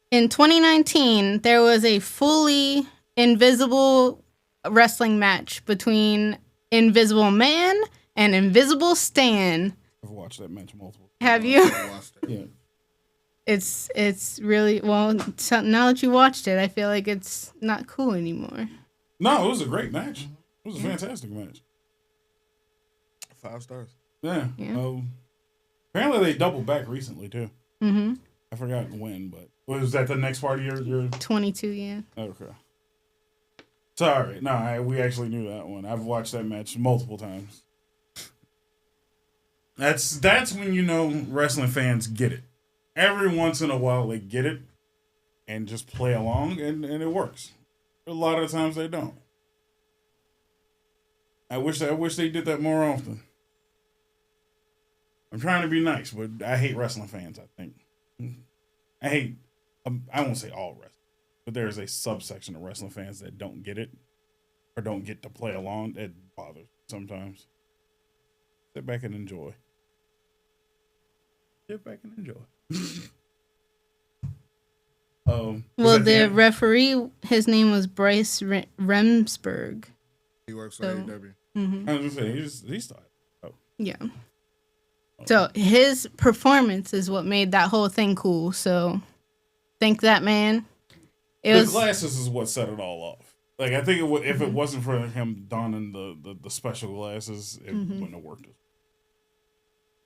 In 2019, there was a fully invisible wrestling match between Invisible Man and Invisible Stan. I've watched that match multiple times. Have you? Yeah. It's really, well, now that you watched it, I feel like it's not cool anymore. No, it was a great match. It was a fantastic match. 5 stars. Yeah. Apparently they doubled back recently too. Mm-hmm. I forgot when, but was that the next part of your 22? Yeah. Okay. Sorry, no, we actually knew that one. I've watched that match multiple times. That's when you know wrestling fans get it. Every once in a while they get it and just play along, and it works. A lot of the times they don't. I wish they did that more often. I'm trying to be nice, but I hate wrestling fans, I think. I won't say all wrestling, but there's a subsection of wrestling fans that don't get it or don't get to play along. It bothers sometimes. Sit back and enjoy. Sit back and enjoy. Well, the referee, his name was Bryce Remsburg. He works for AEW. Mm-hmm. I was gonna say he's started. Oh. Yeah. So his performance is what made that whole thing cool. So thank that man. The glasses is what set it all off. Like, I think if it wasn't for him donning the special glasses, it wouldn't have worked.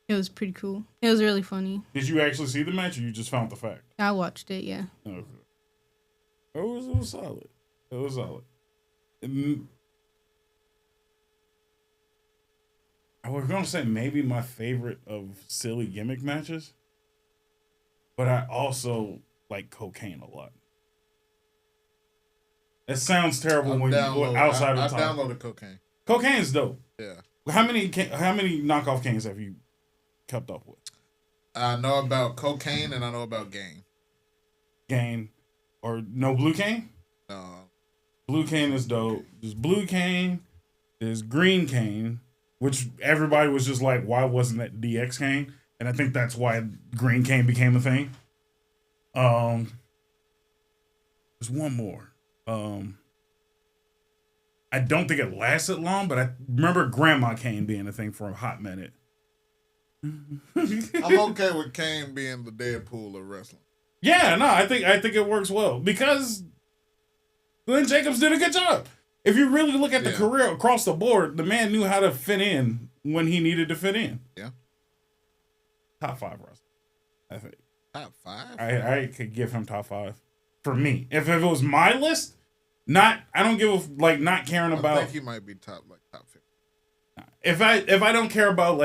It was pretty cool. It was really funny. Did you actually see the match, or you just found the fact? I watched it, yeah. Okay. It was solid. It was solid. I was going to say maybe my favorite of silly gimmick matches, but I also like Cocaine a lot. It sounds terrible when you go outside of the top. I downloaded Cocaine. Cocaine's dope. Yeah. How many knockoff Canes have you kept up with? I know about Cocaine and I know about Game. Game. Or no Blue Cane? No. Blue Cane is dope. There's Blue Cane. There's Green Cane, which everybody was just like, why wasn't that DX Cane? And I think that's why Green Cane became a thing. There's one more. I don't think it lasted long, but I remember Grandma Cane being a thing for a hot minute. I'm okay with Kane being the Deadpool of wrestling. Yeah, no, I think it works well because Glenn Jacobs did a good job. If you really look at the career across the board, the man knew how to fit in when he needed to fit in. Yeah. Top 5 wrestler, I think. Top 5? I could give him top 5 for me. If it was my list, I don't give not caring about. I think he might be top 50. If I don't care about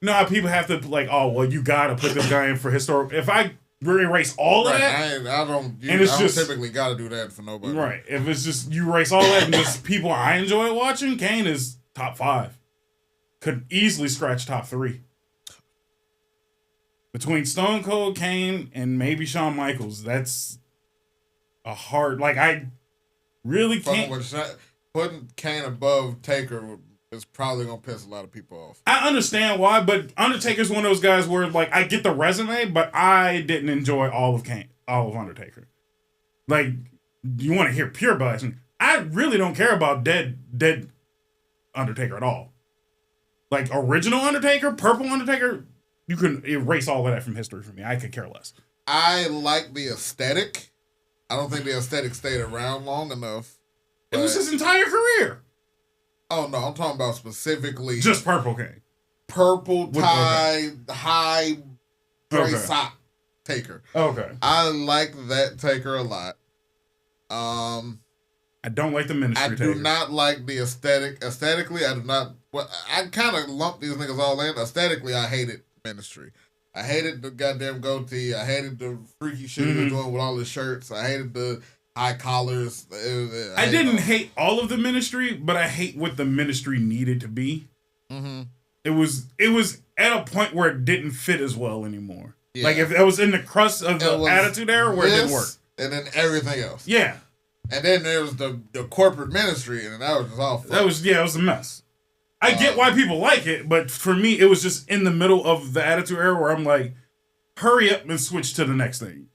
how people have to you gotta put this guy in for historic. If I erase all of that, I don't typically gotta do that for nobody. Right. If it's just you erase all that and just people I enjoy watching, Kane is top 5. Could easily scratch top 3. Between Stone Cold, Kane, and maybe Shawn Michaels, that's a hard. I really can't. Putting Kane above Taker is probably gonna piss a lot of people off. I understand why, but Undertaker's one of those guys where I get the resume, but I didn't enjoy all of Undertaker. You want to hear pure blasting? I really don't care about dead Undertaker at all. Original Undertaker, purple Undertaker, you can erase all of that from history for me. I could care less. I like the aesthetic. I don't think the aesthetic stayed around long enough. It was his entire career. Oh, no, I'm talking about specifically... Just purple Kane. Purple tie, high gray sock Taker. Okay. I like that Taker a lot. I don't like the ministry Taker. I do not like the aesthetic. Aesthetically, I do not... Well, I kind of lump these niggas all in. Aesthetically, I hated ministry. I hated the goddamn goatee. I hated the freaky shit he was doing with all his shirts. I hated the high collars. I didn't hate all of the ministry, but I hate what the ministry needed to be. Mm-hmm. It was at a point where it didn't fit as well anymore. Yeah. If it was in the crust of the Attitude Era where it didn't work. And then everything else. Yeah. And then there was the corporate ministry, and that was just all fucked. It was a mess. I get why people like it, but for me, it was just in the middle of the Attitude Era where I'm like, hurry up and switch to the next thing.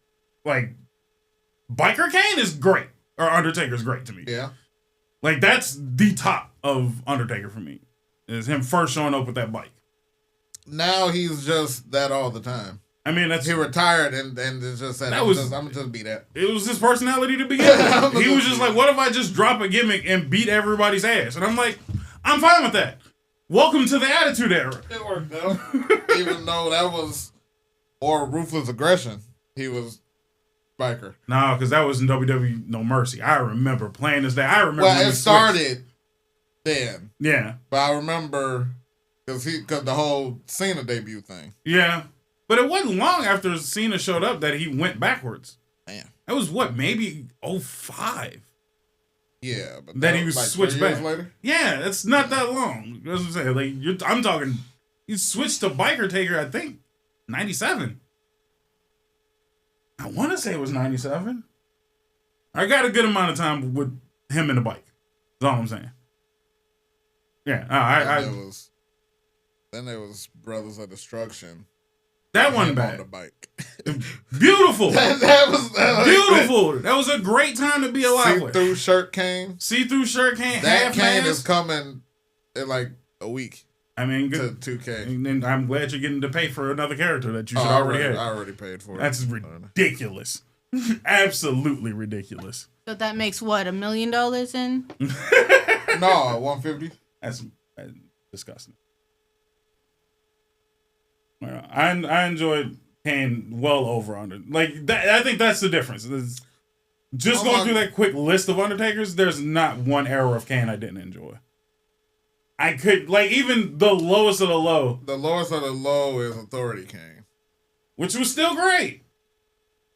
Biker Kane is great, or Undertaker's great to me. Yeah. Like, that's the top of Undertaker for me. Is him first showing up with that bike. Now he's just that all the time. I mean, he retired and it's just said, I'm gonna just be that. It was his personality to begin with. He was just like, what if I just drop a gimmick and beat everybody's ass? And I'm like, I'm fine with that. Welcome to the Attitude Era. It worked out. Even though that was more ruthless aggression, he was Biker. No, because that was in WWE No Mercy. I remember playing this day. I remember when it started then. Yeah. But I remember because the whole Cena debut thing. Yeah. But it wasn't long after Cena showed up that he went backwards. Man. That was what, maybe 05? Yeah. But that he was like switched 3 back. years later? Yeah, that's not that long. That's what I'm saying. Like, I'm talking, he switched to Biker Taker, I think, 97. I want to say it was 97. I got a good amount of time with him and the bike. That's all I'm saying. Yeah, Then there was Brothers of Destruction. That wasn't bad. On the bike. Beautiful. that was beautiful. That was a great time to be alive with. See-through shirt Kane. See-through shirt Kane. That Kane is coming in like a week. I mean, good. To 2K. And I'm glad you're getting to pay for another character that you should already have. I already paid for it. That's ridiculous. Absolutely ridiculous. So that makes what, $1 million in? No, 150. That's disgusting. I enjoyed Kane well over under. Like that, I think that's the difference. Just going through that quick list of Undertakers, there's not one era of Kane I didn't enjoy. I could, like, even the lowest of the low. The lowest of the low is Authority Kane. Which was still great.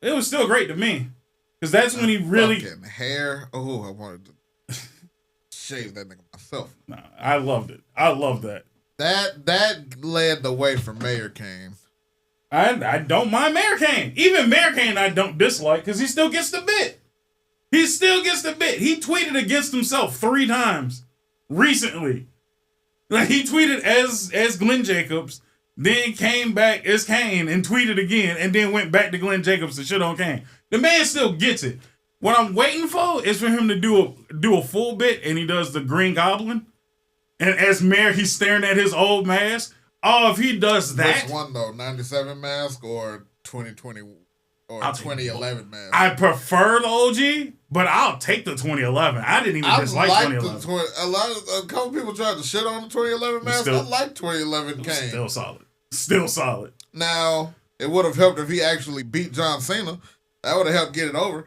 It was still great to me. Because that's when he really... Fucking hair. Oh, I wanted to shave that nigga myself. Nah, I loved it. I loved that. That led the way for Mayor Kane. I don't mind Mayor Kane. Even Mayor Kane I don't dislike because he still gets the bit. He still gets the bit. He tweeted against himself 3 times recently. Like, he tweeted as Glenn Jacobs, then came back as Kane and tweeted again, and then went back to Glenn Jacobs to shit on Kane. The man still gets it. What I'm waiting for is for him to do a full bit, and he does the Green Goblin. And as Mayor, he's staring at his old mask. Oh, if he does that. Which one, though? 97 mask or 2020 or 2011 mask? I prefer the OG, but I'll take the 2011. I didn't even dislike 2011. A couple people tried to shit on the 2011 mask. I like 2011 Kane. Still solid. Still solid. Now, it would have helped if he actually beat John Cena. That would have helped get it over.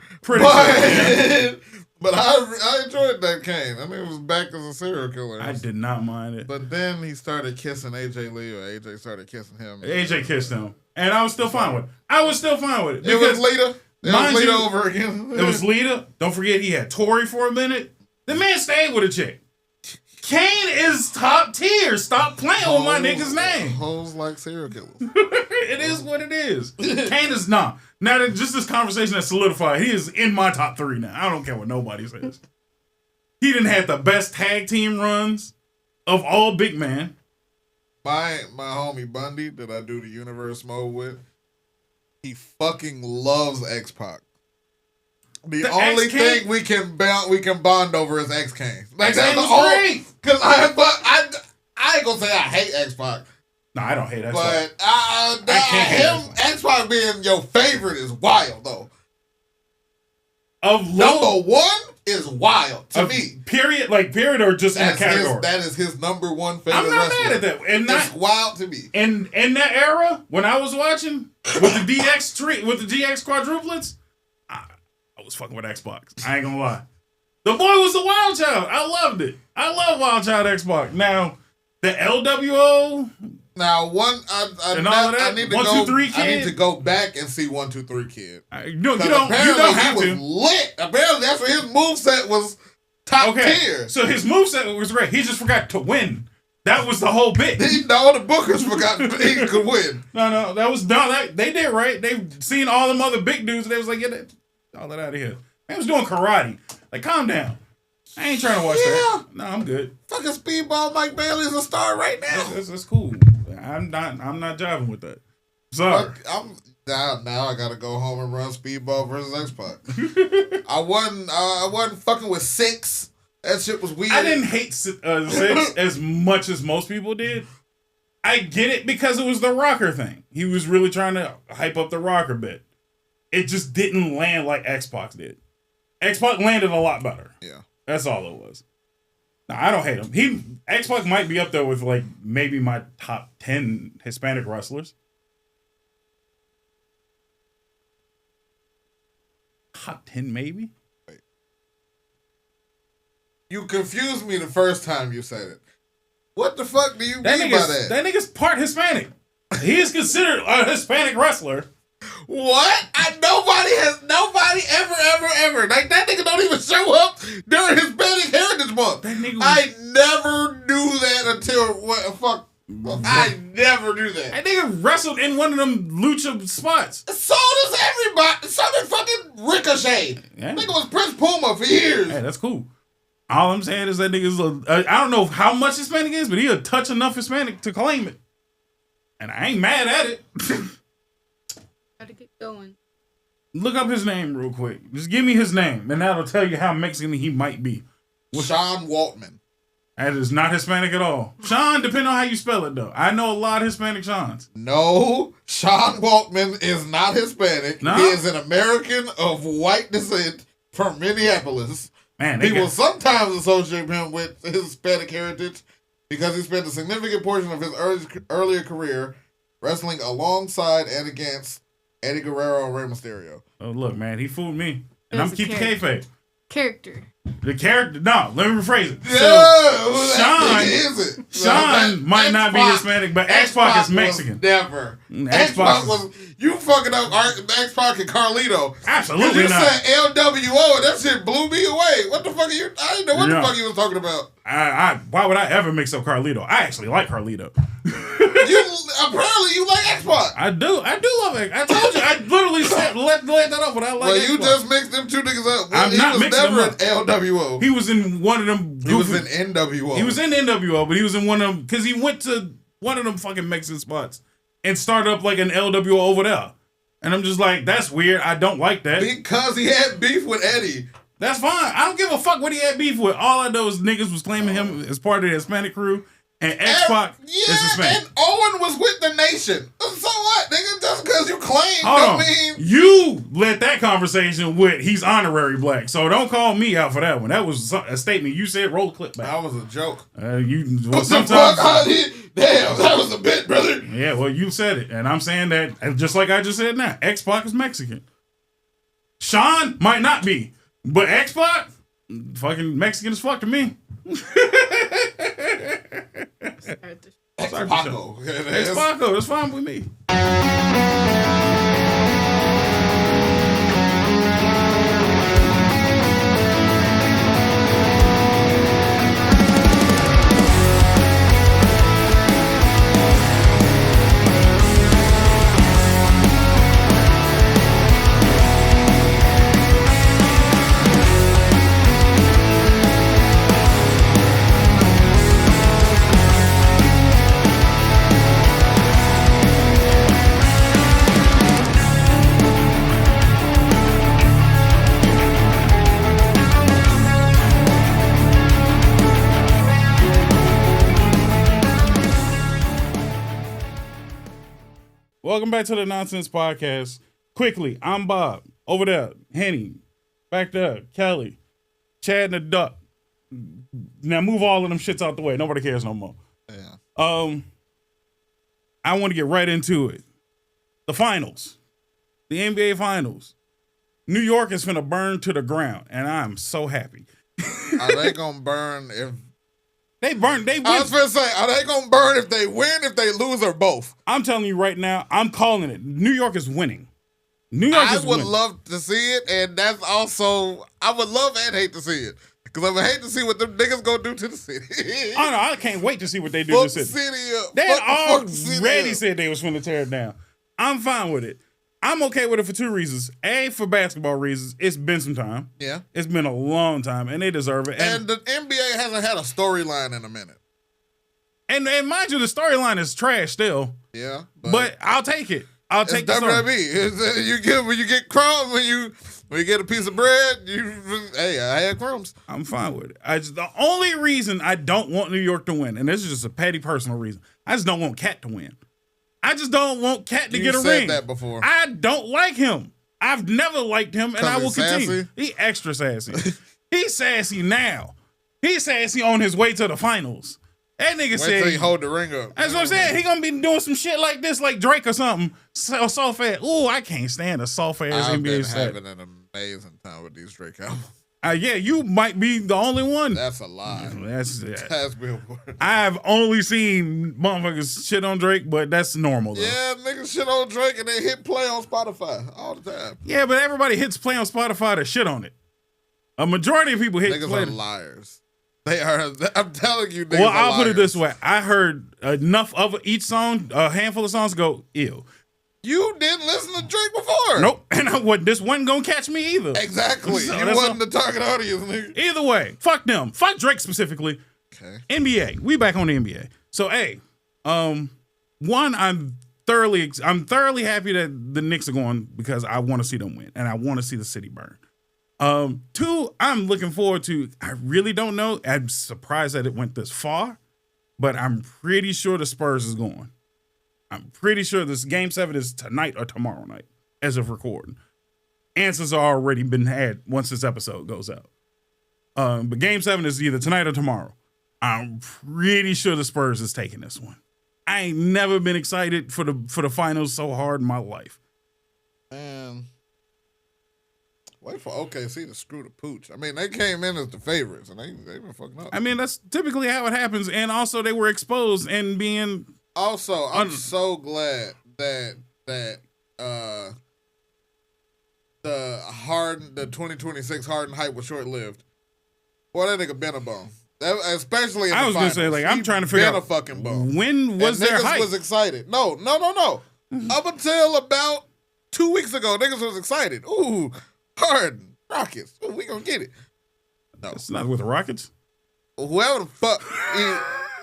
But I enjoyed that Kane. I mean, it was back as a serial killer. I did not mind it. But then he started kissing AJ Lee, or AJ started kissing him. AJ kissed him. And I was still fine with it. It was Lita. It was Lita over again. It was Lita. Don't forget he had Tori for a minute. The man stayed with a chick. Kane is top tier. Stop playing with my nigga's name. Hoes like serial killers. It is what it is. Kane is not. Now that just this conversation has solidified, he is in my top 3 now. I don't care what nobody says. He didn't have the best tag team runs of all big man. My homie Bundy that I do the universe mode with, he fucking loves X-Pac. The only thing we can bond over is X-Kane. Like, that's the only. Because I ain't gonna say I hate X-Pac. No, I don't hate X-Pac. But X-Pac being your favorite is wild, though. Number 1 is wild to me. Period, or just in a category? That is his number 1 favorite wrestler. I'm not mad at that. And it's wild to me. In that era, when I was watching, with the GX quadruplets, I was fucking with Xbox. I ain't gonna lie. The boy was the wild child. I loved it. I love wild child Xbox. Now, the LWO. Now, I need to 1, go. 2, 3 Kid. I need to go back and see 1, 2, 3 Kid. You don't have to. Lit. Apparently, that's what his moveset was. Top tier. So his moveset was great. He just forgot to win. That was the whole bit. The bookers forgot he could win. No, they did right. They seen all them other big dudes. And they was like, get all that out of here. Man was doing karate. Like, calm down. I ain't trying to watch that. No, I'm good. Fucking Speedball Mike Bailey is a star right now. That's cool. I'm not jiving with that. Sorry. Now I gotta go home and run Speedball versus X-Pac. I wasn't fucking with 6. That shit was weird. I didn't hate 6 as much as most people did. I get it because it was the rocker thing. He was really trying to hype up the rocker bit. It just didn't land like X-Pac did. X-Pac landed a lot better. Yeah. That's all it was. No, I don't hate him. X-Pac might be up there with like maybe my top 10 Hispanic wrestlers. Top 10 maybe? Wait. You confused me the first time you said it. What the fuck do you mean by that? That nigga's part Hispanic. He is considered a Hispanic wrestler. What? Nobody ever. Like, that nigga don't even show up during Hispanic Heritage Month. I never knew that until, I never knew that. That nigga wrestled in one of them lucha spots. So does everybody. So did fucking Ricochet. Yeah. Nigga was Prince Puma for years. Hey, that's cool. All I'm saying is that nigga's I don't know how much Hispanic is, but he'll touch enough Hispanic to claim it. And I ain't mad at it. Gotta get going. Look up his name real quick. Just give me his name, and that'll tell you how Mexican he might be. Sean Waltman. That is not Hispanic at all. Sean, depending on how you spell it, though. I know a lot of Hispanic Seans. No, Sean Waltman is not Hispanic. No? He is an American of white descent from Minneapolis. Man, People sometimes associate him with his Hispanic heritage because he spent a significant portion of his earlier career wrestling alongside and against Eddie Guerrero and Rey Mysterio. Oh, look, man, he fooled me. And I'm keeping kayfabe. Character. The character, no, let me rephrase it. So, Sean might not be Hispanic, but X-Pac is Mexican. Never. X-Pac was, you fucking up X-Pac and Carlito. Absolutely not. You said LWO and that shit blew me away. What the fuck are you, I didn't know what the fuck you was talking about. Why would I ever mix up Carlito? I actually like Carlito. Apparently you like X-Pac. I do love it. I told you. I literally said let that up, but I like X-Pac. You just mixed them two niggas up. I'm not mixing them up. He was never in LWO. He was in one of them. He was in NWO. He was in NWO, but he was in one of them because he went to one of them fucking Mexican spots and started up like an LWO over there. And I'm just like, that's weird. I don't like that. Because he had beef with Eddie. That's fine. I don't give a fuck what he had beef with. All I know is niggas was claiming him as part of the Hispanic crew. And X-Pac is Hispanic. And Owen was with the nation. So what, nigga? Just because you claim don't mean... You led that conversation with he's honorary black. So don't call me out for that one. That was a statement you said. Roll the clip back. That was a joke. Sometimes, damn, that was a bit, brother. Yeah, well, you said it. And I'm saying that just like I just said now. X-Pac is Mexican. Sean might not be. But X-Pac, fucking Mexican as fuck to me. X-Paco. X-Paco, that's fine with me. Welcome back to the Nonsense Podcast. Quickly, I'm Bob. Over there, Henny. Back there, Kelly. Chad and the Duck. Now move all of them shits out the way. Nobody cares no more. Yeah. I want to get right into it. The finals. The NBA finals. New York is finna burn to the ground, and I'm so happy. Are they gonna burn if... They win. I was gonna say, are they gonna burn if they win, if they lose, or both? I'm telling you right now, I'm calling it. New York is winning. New York is winning. I would love to see it, and that's also, I would love and hate to see it. Because I would hate to see what them niggas gonna do to the city. Oh no, I can't wait to see what they do to the city. They already said they was finna tear it down. I'm fine with it. I'm okay with it for two reasons. A, for basketball reasons. It's been some time. Yeah. It's been a long time, and they deserve it. And the NBA hasn't had a storyline in a minute. And mind you, the storyline is trash still. Yeah. But I'll take it. I'll take the sorry. WWE. When you get crumbs, when you get a piece of bread, hey, I had crumbs. I'm fine with it. The only reason I don't want New York to win, and this is just a petty personal reason, I just don't want Cat to win. I just don't want Cat to get a ring. You said that before. I don't like him. I've never liked him, and I will continue. He extra sassy. He's sassy now. He's sassy on his way to the finals. That nigga said till he hold the ring up. That's what I'm saying. He gonna be doing some shit like this, like Drake or something. Soft ass. Ooh, I can't stand a soft ass NBA set. I've been having an amazing time with these Drake albums. Yeah, you might be the only one. That's a lie. That's Billboard. I've only seen motherfuckers shit on Drake, but that's normal though. Yeah, niggas shit on Drake and they hit play on Spotify all the time. Yeah, but everybody hits play on Spotify to shit on it. A majority of people hit niggas play. Niggas are liars. They are. I'm telling you, niggas well, are I'll liars. put it this way. I heard enough of each song, a handful of songs go, ew. You didn't listen to Drake before. Nope. And this wasn't going to catch me either. Exactly. So you wasn't the target audience, nigga. Either way, fuck them. Fuck Drake specifically. Okay. NBA. We back on the NBA. So, hey, one, I'm thoroughly happy that the Knicks are going because I want to see them win and I want to see the city burn. Two, I'm looking forward to, I really don't know. I'm surprised that it went this far, but I'm pretty sure the Spurs is going. I'm pretty sure this game 7 is tonight or tomorrow night as of recording. Answers are already been had once this episode goes out. But game 7 is either tonight or tomorrow. I'm pretty sure the Spurs is taking this one. I ain't never been excited for the finals so hard in my life. Man. Wait for OKC to screw the pooch. I mean, they came in as the favorites, and they've been fucking up. I mean, that's typically how it happens. And also, they were exposed and being... Also, I'm so glad that the 2026 Harden hype was short-lived. Boy, that nigga been a bum. Especially in the finals. Gonna say, like, I'm trying to figure out a fucking bum. When was their hype? Niggas was excited. No. Up until about 2 weeks ago, niggas was excited. Ooh, Harden, Rockets. Ooh, we gonna get it. No. It's not with the Rockets. Whoever the fuck,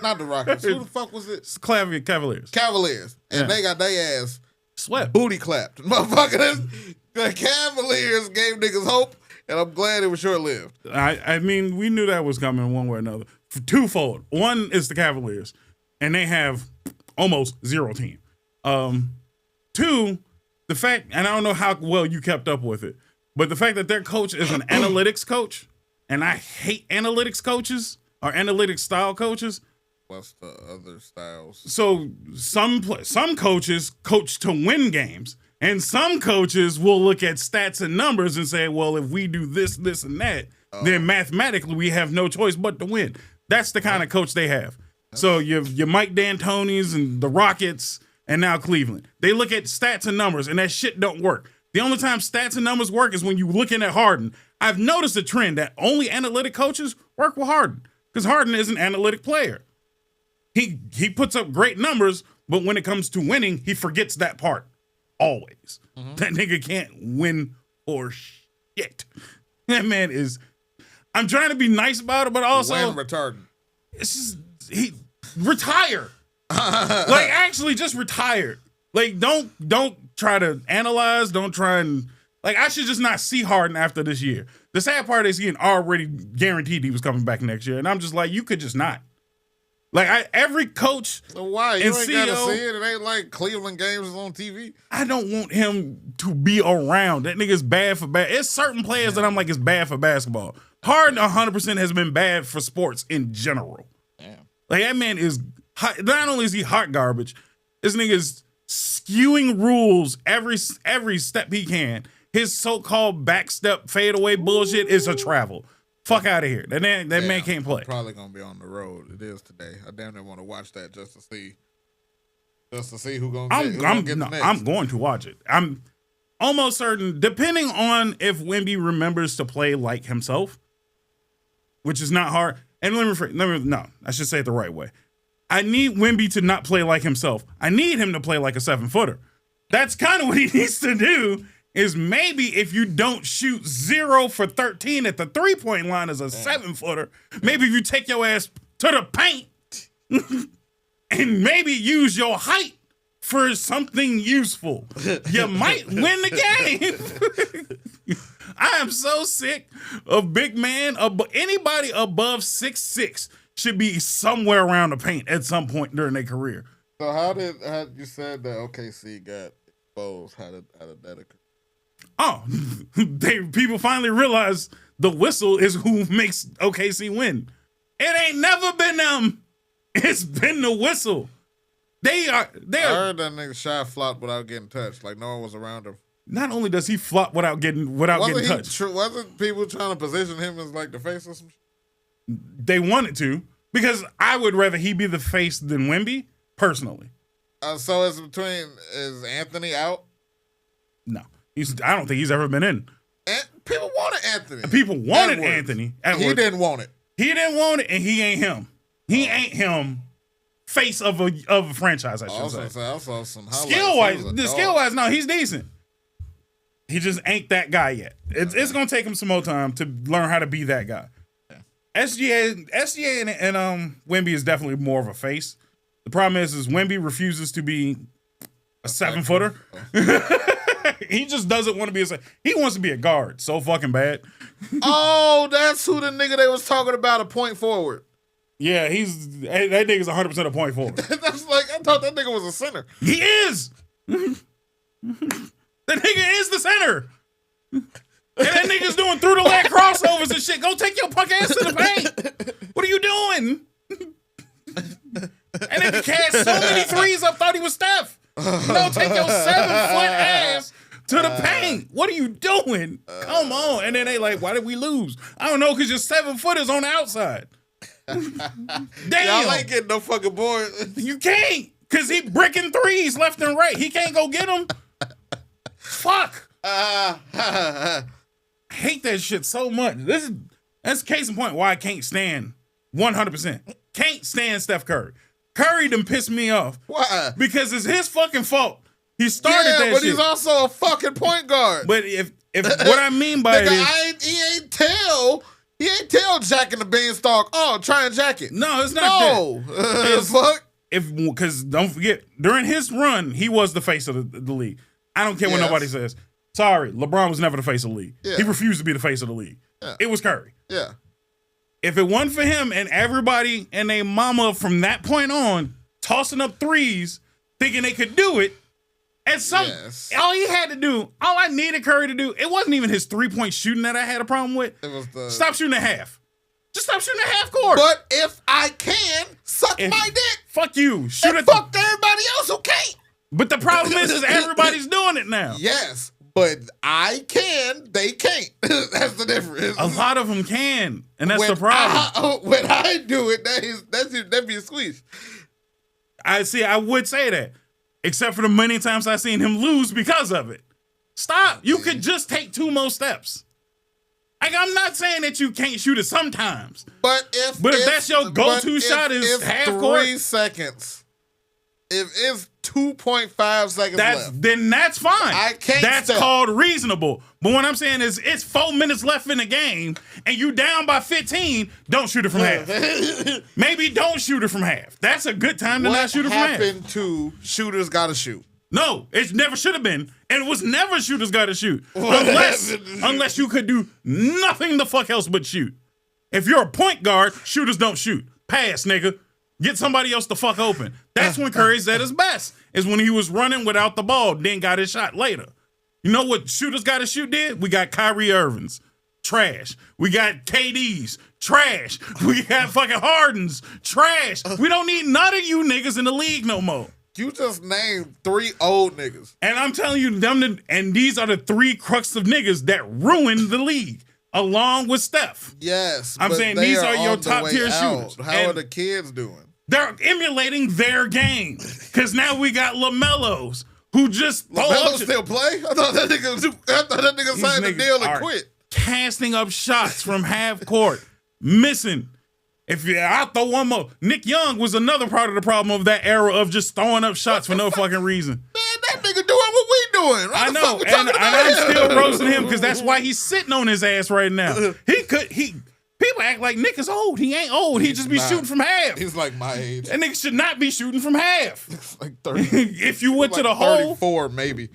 not the Rockets. Who the fuck was it? It's Cavaliers. And they got their ass swept, booty clapped. Motherfucker, the Cavaliers gave niggas hope, and I'm glad it was short lived. I mean, we knew that was coming one way or another. Twofold. One is the Cavaliers, and they have almost zero team. Two, the fact, and I don't know how well you kept up with it, but the fact that their coach is an analytics coach, and I hate analytics coaches or analytics style coaches. What's the other styles? So some coaches coach to win games, and some coaches will look at stats and numbers and say, well, if we do this, this, and that, then mathematically we have no choice but to win. That's the kind of coach they have. So your Mike D'Antoni's and the Rockets and now Cleveland. They look at stats and numbers, and that shit don't work. The only time stats and numbers work is when you're looking at Harden. I've noticed a trend that only analytic coaches work with Harden because Harden is an analytic player. He puts up great numbers, but when it comes to winning, he forgets that part. Always. Mm-hmm. That nigga can't win or shit. That man is... I'm trying to be nice about it, but also... When retarded. It's just... Retire. Like, actually, just retire. Like, don't try to analyze. Don't try and... Like, I should just not see Harden after this year. The sad part is he already guaranteed he was coming back next year. And I'm just like, you could just not. Like, every coach. So why? You ain't CEO, gotta see it. It ain't like Cleveland games is on TV. I don't want him to be around. That nigga's bad for bad. It's certain players that I'm like, it's bad for basketball. Harden 100% has been bad for sports in general. Damn. Like, that man is hot. Not only is he hot garbage, this nigga's skewing rules every step he can. His so-called backstep fadeaway bullshit is a travel. Fuck out of here. That man can't play. Probably gonna be on the road. It is today. I damn near want to watch that just to see who gonna get the next. I'm going to watch it. I'm almost certain, depending on if Wemby remembers to play like himself, which is not hard. And I should say it the right way. I need Wemby to not play like himself. I need him to play like a 7-footer. That's kind of what he needs to do. Is maybe if you don't shoot 0 for 13 at the 3-point line as a 7-footer, maybe if you take your ass to the paint and maybe use your height for something useful. You might win the game. I am so sick of big man. Anybody above 6'6" should be somewhere around the paint at some point during their career. So how you said that OKC got exposed? How did that occur? Oh, people finally realized the whistle is who makes OKC win. It ain't never been them. It's been the whistle. They are. I heard that nigga shot flopped without getting touched. Like no one was around him. Not only does he flop without getting touched. Wasn't people trying to position him as like the face or some shit? They wanted to, because I would rather he be the face than Wemby, personally. So is Anthony out? No. I don't think he's ever been in. And people wanted Anthony. People wanted Anthony. He didn't want it. He didn't want it, and he ain't him. He ain't him. Face of a franchise, I should say. I saw some skill-wise, no, he's decent. He just ain't that guy yet. It's gonna take him some more time to learn how to be that guy. Yeah. SGA and Wemby is definitely more of a face. The problem is Wemby refuses to be a 7-footer. He just doesn't want to be he wants to be a guard so fucking bad. Oh, that's who the nigga they was talking about, a point forward. Yeah, that nigga's 100% a point forward. That's like, I thought that nigga was a center. He is. That nigga is the center. And that nigga's doing through the leg crossovers and shit. Go take your punk ass to the paint. What are you doing? And then he cast so many threes up, thought he was Steph. No, take your 7-foot ass to the paint. What are you doing? Come on. And then they like, why did we lose? I don't know, because your 7-footers on the outside. Damn. Y'all ain't getting no fucking board. You can't, because he bricking threes left and right. He can't go get them. Fuck. I hate that shit so much. That's case in point why I can't stand 100%. Can't stand Steph Curry. Curry done pissed me off. Why? Because it's his fucking fault. He started that shit. But he's also a fucking point guard. But if what I mean by it is... He ain't tell Jack in the Beanstalk, oh, try and jack it. No, it's not that. Fuck. Because don't forget, during his run, he was the face of the league. I don't care what nobody says. Sorry, LeBron was never the face of the league. Yeah. He refused to be the face of the league. Yeah. It was Curry. Yeah. If it wasn't for him and everybody and their mama from that point on tossing up threes, thinking they could do it, all he had to do, all I needed Curry to do, it wasn't even his 3-point shooting that I had a problem with. It was stop shooting at half. Just stop shooting at half court. But if I can, suck my dick. Fuck you. Shoot it. Fuck everybody else who can't. But the problem is everybody's doing it now. Yes, but I can, they can't. That's the difference. A lot of them can, and that's the problem. When I do it, that'd be a squeeze. I would say that. Except for the many times I've seen him lose because of it. Stop. You could just take 2 more steps. Like, I'm not saying that you can't shoot it sometimes. But if that's your go-to shot is half court. 3 seconds. If it's 2.5 seconds left. Then that's fine. I can't That's called reasonable. But what I'm saying is it's 4 minutes left in the game and you down by 15, don't shoot it from half. Maybe don't shoot it from half. That's a good time to not shoot it from half. What happened to shooters gotta shoot? No, it never should have been. And it was never shooters gotta shoot. Unless you could do nothing the fuck else but shoot. If you're a point guard, shooters don't shoot. Pass, nigga. Get somebody else the fuck open. That's when Curry's at his best, is when he was running without the ball, then got his shot later. You know what shooters gotta shoot did? We got Kyrie Irving's. Trash. We got KD's. Trash. We got fucking Harden's. Trash. We don't need none of you niggas in the league no more. You just named 3 old niggas. And I'm telling you, and these are the 3 crux of niggas that ruined the league, along with Steph. Yes. I'm saying these are your top tier shooters. How are the kids doing? They're emulating their game. Because now we got LaMelo's who just... LaMelo still play? I thought that nigga signed the deal and quit. Casting up shots from half court. Missing. I'll throw one more. Nick Young was another part of the problem of that era of just throwing up shots for no fucking reason. Man, that nigga doing what we doing. I know, and I'm still roasting him because that's why he's sitting on his ass right now. People People act like Nick is old. He ain't old. He just be not. shooting from half. He's like my age. That nigga should not be shooting from half. He's like 30. If you went like to the hole, 34 maybe.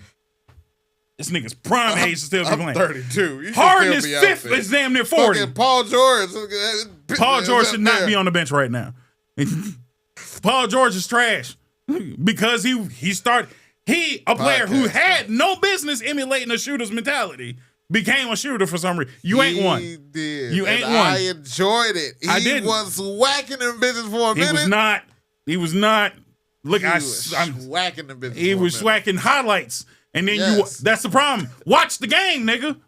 this nigga's prime age to still be I'm playing. 32. You Harden should is still be out fifth. there. Is damn near 40. Fucking Paul George. Paul George should not be on the bench right now. Paul George is trash because a player who had no business emulating a shooter's mentality became a shooter for some reason. You ain't one. He did. You ain't and one. I enjoyed it. I He didn't. was whacking them bitches for a minute. He was not. Look, I'm whacking them bitches. He was whacking highlights, and then Yes. that's the problem. Watch the game, nigga.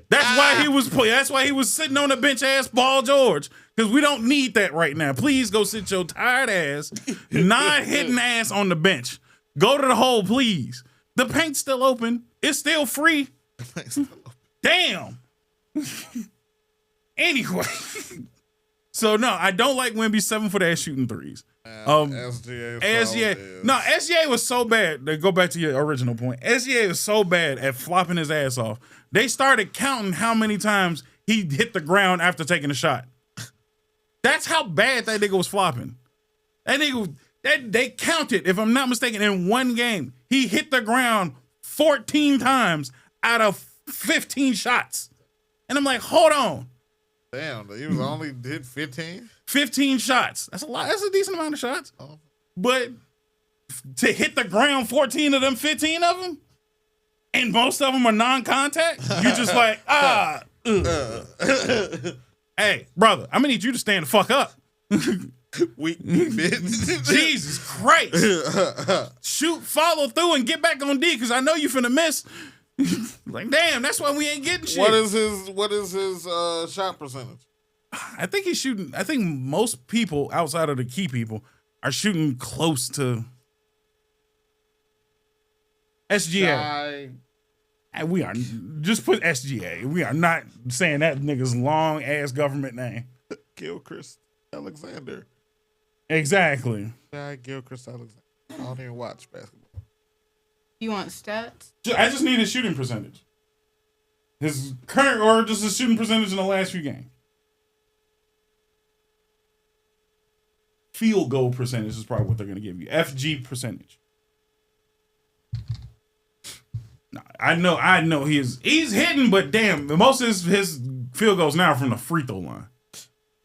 That's why he was. That's why he was sitting on the bench ass Paul George. Because we don't need that right now. Please go sit your tired ass, not hitting ass on the bench. Go to the hole, please. The paint's still open. It's still free. Damn. Anyway. So no, I don't like Wemby 7-foot ass shooting threes. SGA. No, SGA was so bad. To go back to your original point. SGA was so bad at flopping his ass off. They started counting how many times he hit the ground after taking a shot. That's how bad that nigga was flopping. That nigga, they counted, if I'm not mistaken, in one game, he hit the ground 14 times out of 15 shots. And I'm like, hold on. Damn, he was only hit 15? 15 shots. That's a lot. That's a decent amount of shots. Oh. But to hit the ground 14 of them, 15 of them, and most of them are non-contact, you're just like, Hey, brother, I'm gonna need you to stand the fuck up. Weak bitch. Jesus Christ. Shoot, follow through, and get back on D, because I know you finna miss. Like, damn, that's why we ain't getting shit. What is his shot percentage? I think he's shooting. I think most people outside of the key people are shooting close to SGA. And we are just put SGA. We are not saying that nigga's long ass government name. Gilchrist Alexander. Exactly. Gilchrist Alexander. I don't even watch basketball. You want stats? I just need his shooting percentage. His current, or just his shooting percentage in the last few games. Field goal percentage is probably what they're going to give you. FG percentage. No, I know he's hitting, but damn, most of his field goals now are from the free throw line.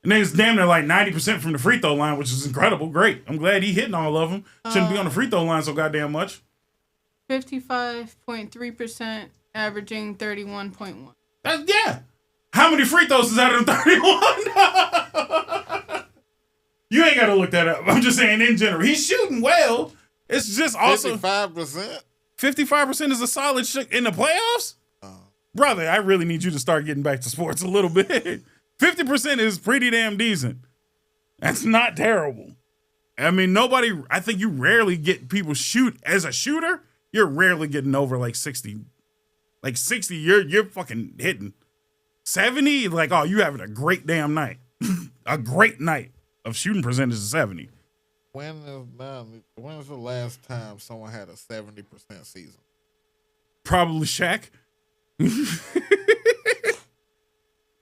And then it's damn near like 90% from the free throw line, which is incredible. Great. I'm glad he hitting all of them. Shouldn't be on the free throw line so goddamn much. 55.3%, averaging 31.1. Yeah. How many free throws is out of them 31? You ain't got to look that up. I'm just saying in general. He's shooting well. It's just also 55%? 55% is a solid shit in the playoffs? Brother, I really need you to start getting back to sports a little bit. 50% is pretty damn decent. That's not terrible. I mean, I think you rarely get people shoot. As a shooter, you're rarely getting over like 60. Like 60, you're fucking hitting. 70, like, oh, you having a great damn night. A great night of shooting percentage is 70. When is the last time someone had a 70% season? Probably Shaq.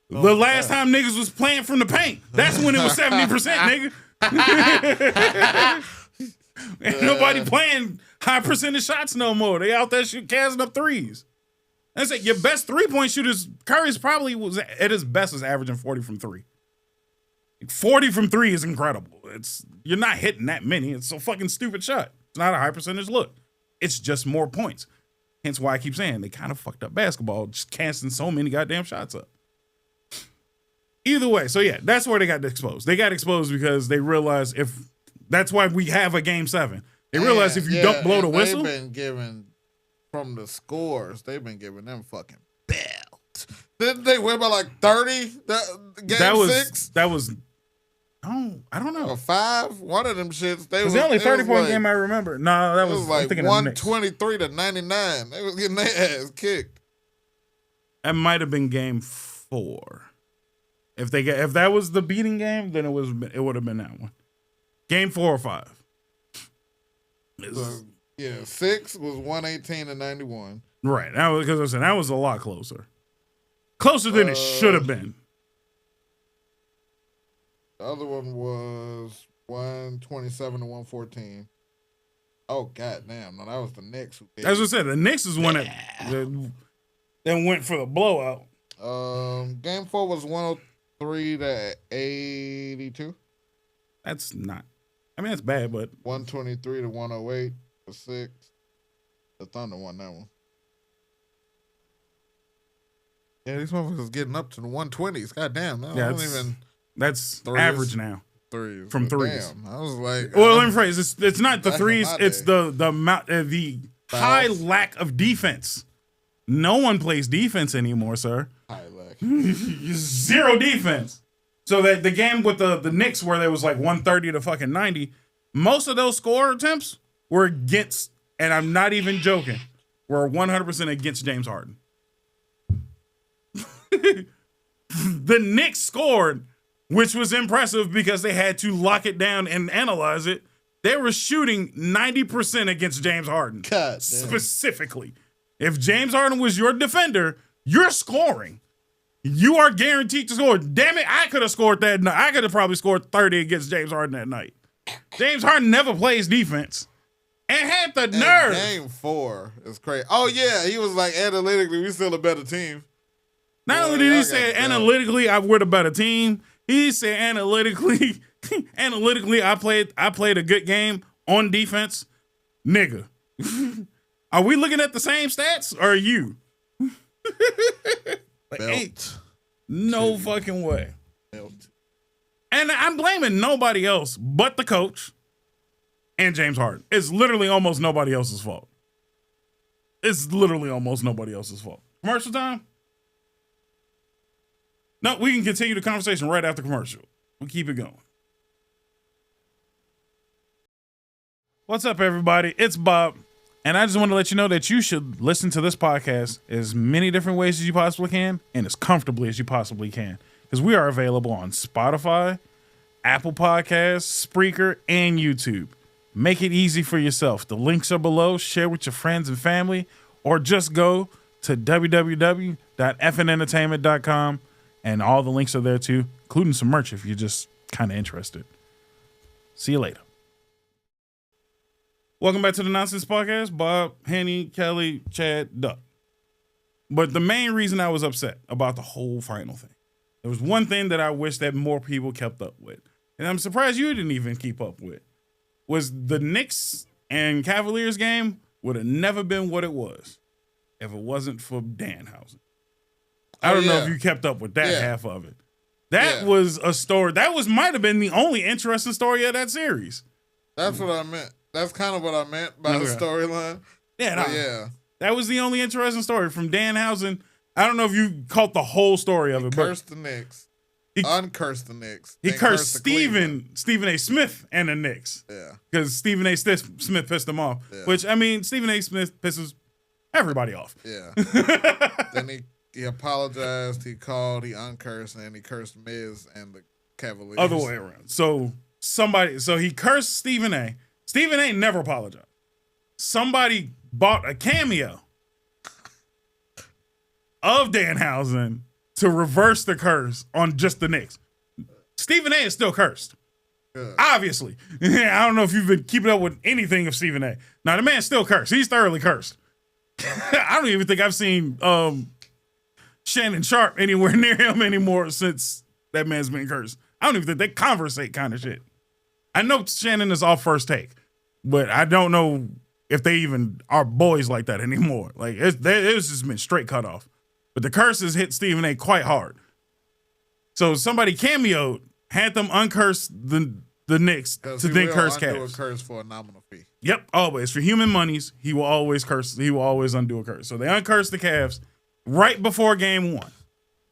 The last time niggas was playing from the paint. That's when it was 70%, nigga. Ain't nobody playing high percentage shots no more. They out there casting up threes. That's it. Your best 3-point shooters, Curry's probably was at his best was averaging 40 from 3. 40 from 3 is incredible. You're not hitting that many. It's a fucking stupid shot. It's not a high percentage look. It's just more points. Hence why I keep saying they kind of fucked up basketball, just casting so many goddamn shots up. Either way, so yeah, that's where they got exposed. They got exposed because they realized that's why we have a game 7. They realized if you don't blow the whistle. They've been giving, from the scores, they've been giving them fucking belts. Didn't they win by like 30? Game 6? That was, I don't know. Or 5? One of them shits. It was the only 30-point game I remember. No, that was like 123 to 99. They was getting their ass kicked. That might have been game 4. If that was the beating game, then it would have been that one. Game 4 or 5. Yeah, 6 was 118 to 91. Right. That was because I said that was a lot closer. Closer than it should have been. other one was 127 to 114. Oh, goddamn. No, that was the Knicks. As I said, the Knicks is one that went for the blowout. Game 4 was 103 to 82. That's not. I mean, that's bad, but 123 to 108 for 6. The Thunder won that one. Yeah, these motherfuckers getting up to the 120s. Goddamn. That's threes. Average now. Threes. From threes. Damn. I was like, well, let me phrase. It's not the threes. It's the high lack of defense. No one plays defense anymore, sir. High lack. Zero defense. So that the game with the Knicks where there was like 130 to fucking 90, most of those score attempts were against, and I'm not even joking, were 100% against James Harden. The Knicks scored, which was impressive because they had to lock it down and analyze it. They were shooting 90% against James Harden. God, specifically. If James Harden was your defender, you're scoring. You are guaranteed to score. Damn it, I could have scored that night. I could have probably scored 30 against James Harden that night. James Harden never plays defense. And had the nerve. Game 4 is crazy. Oh, yeah, he was like, analytically, we still a better team. Not only did he say analytically, we're the better team, he said analytically, I played a good game on defense. Nigga. Are we looking at the same stats or are you? Belt. No fucking way. Belt. And I'm blaming nobody else but the coach and James Harden. It's literally almost nobody else's fault. Commercial time? No, we can continue the conversation right after commercial. We'll keep it going. What's up, everybody? It's Bob, and I just want to let you know that you should listen to this podcast as many different ways as you possibly can and as comfortably as you possibly can, because we are available on Spotify, Apple Podcasts, Spreaker, and YouTube. Make it easy for yourself. The links are below. Share with your friends and family, or just go to www.fnentertainment.com. And all the links are there too, including some merch if you're just kind of interested. See you later. Welcome back to the Nonsense Podcast. Bob, Henny, Kelly, Chad, Duck. But the main reason I was upset about the whole final thing, there was one thing that I wish that more people kept up with, and I'm surprised you didn't even keep up with, was the Knicks and Cavaliers game would have never been what it was if it wasn't for Danhausen. I don't know if you kept up with that half of it. That was a story. That might have been the only interesting story of that series. That's what I meant. That's kind of what I meant by the storyline. Yeah. That was the only interesting story from Danhausen. I don't know if you caught the whole story of it. Cursed the Knicks. Uncursed the Knicks. He cursed Stephen A. Smith and the Knicks. Yeah. Because Stephen A. Smith pissed him off. Yeah. Which, I mean, Stephen A. Smith pisses everybody off. Yeah. Then he apologized, he called, he uncursed, and he cursed Miz and the Cavaliers. Other way around. So he cursed Stephen A. Stephen A. never apologized. Somebody bought a cameo of Danhausen to reverse the curse on just the Knicks. Stephen A. is still cursed. Good. Obviously. I don't know if you've been keeping up with anything of Stephen A. Now, the man's still cursed. He's thoroughly cursed. I don't even think I've seen Shannon Sharp anywhere near him anymore since that man's been cursed. I don't even think they conversate kind of shit. I know Shannon is off First Take, but I don't know if they even are boys like that anymore. Like, it's just been straight cut off. But the curses hit Stephen A. quite hard. So somebody cameoed, had them uncurse the Knicks to then curse Cavs. He will undo a curse for a nominal fee. Yep, always. For human monies, he will always curse. He will always undo a curse. So they uncurse the Cavs right before game 1.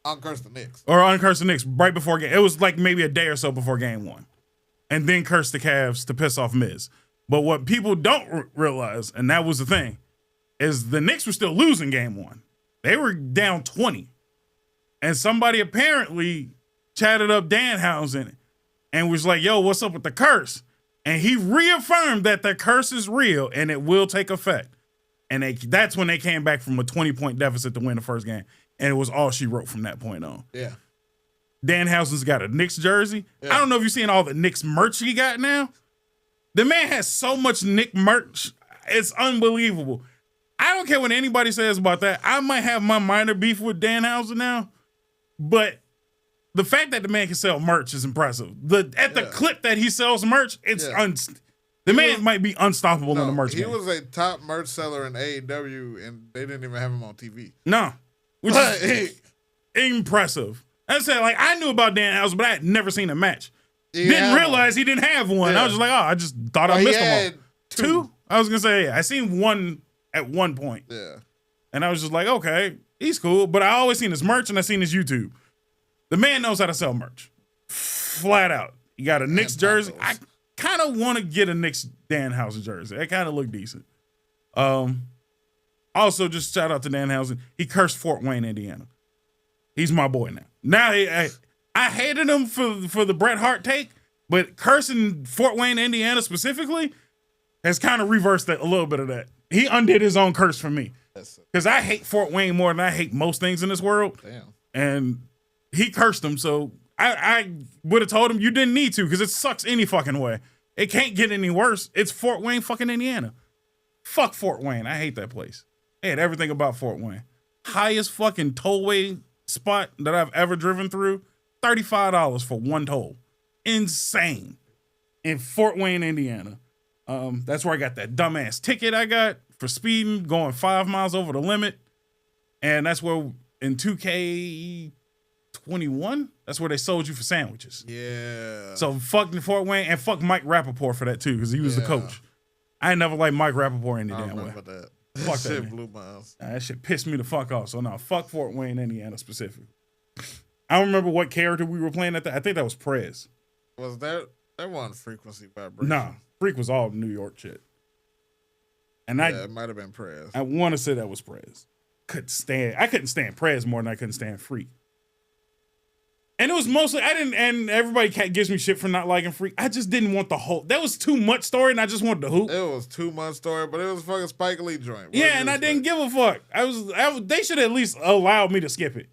Uncurse the Knicks. Or uncurse the Knicks right before game. It was like maybe a day or so before game 1. And then curse the Cavs to piss off Miz. But what people don't realize, and that was the thing, is the Knicks were still losing game 1. They were down 20. And somebody apparently chatted up Danhausen and was like, yo, what's up with the curse? And he reaffirmed that the curse is real and it will take effect. And that's when they came back from a 20-point deficit to win the first game. And it was all she wrote from that point on. Yeah. Danhausen's got a Knicks jersey. I don't know if you've seen all the Knicks merch he got now. The man has so much Knick merch. It's unbelievable. I don't care what anybody says about that. I might have my minor beef with Danhausen now, but the fact that the man can sell merch is impressive. The clip that he sells merch, it's the man might be unstoppable in the merch game. He was a top merch seller in AEW, and they didn't even have him on TV. No, which is impressive. I said, like, I knew about Danhausen, but I had never seen a match. Didn't realize he didn't have one. I was just like, I just thought I missed him all. Two? I was gonna say, I seen one at one point. Yeah. And I was just like, okay, he's cool. But I always seen his merch and I seen his YouTube. The man knows how to sell merch. Flat out. He got a Knicks jersey. I kind of want to get a Knicks Danhausen jersey. It kind of looked decent. Also, just shout out to Danhausen. He cursed Fort Wayne, Indiana. He's my boy now. Now, I hated him for the Bret Hart take, but cursing Fort Wayne, Indiana specifically has kind of reversed that, a little bit of that. He undid his own curse for me. Because I hate Fort Wayne more than I hate most things in this world. Damn. And he cursed him, so I would have told him you didn't need to, because it sucks any fucking way. It can't get any worse. It's Fort Wayne, fucking Indiana. Fuck Fort Wayne. I hate that place. I hate everything about Fort Wayne. Highest fucking tollway spot that I've ever driven through, $35 for one toll. Insane. In Fort Wayne, Indiana. That's where I got that dumbass ticket I got for speeding, going 5 miles over the limit. And that's where in 2K21, that's where they sold you for sandwiches. Yeah. So fuck Fort Wayne and fuck Mike Rappaport for that too, because he was the coach. I ain't never liked Mike Rappaport any damn way. That. Fuck that shit blew my ass. That shit pissed me the fuck off. So no, fuck Fort Wayne, Indiana specifically. I don't remember what character we were playing at that. I think that was Prez. Was that wasn't Frequency Vibration? Nah, Freak was all New York shit. And it might have been Prez. I want to say that was Prez. I couldn't stand Prez more than I couldn't stand Freak. And it was mostly, and everybody gives me shit for not liking Freak. I just didn't want the whole, that was too much story and I just wanted the hoop. It was too much story, but it was fucking Spike Lee joint. And I didn't give a fuck. They should at least allow me to skip it.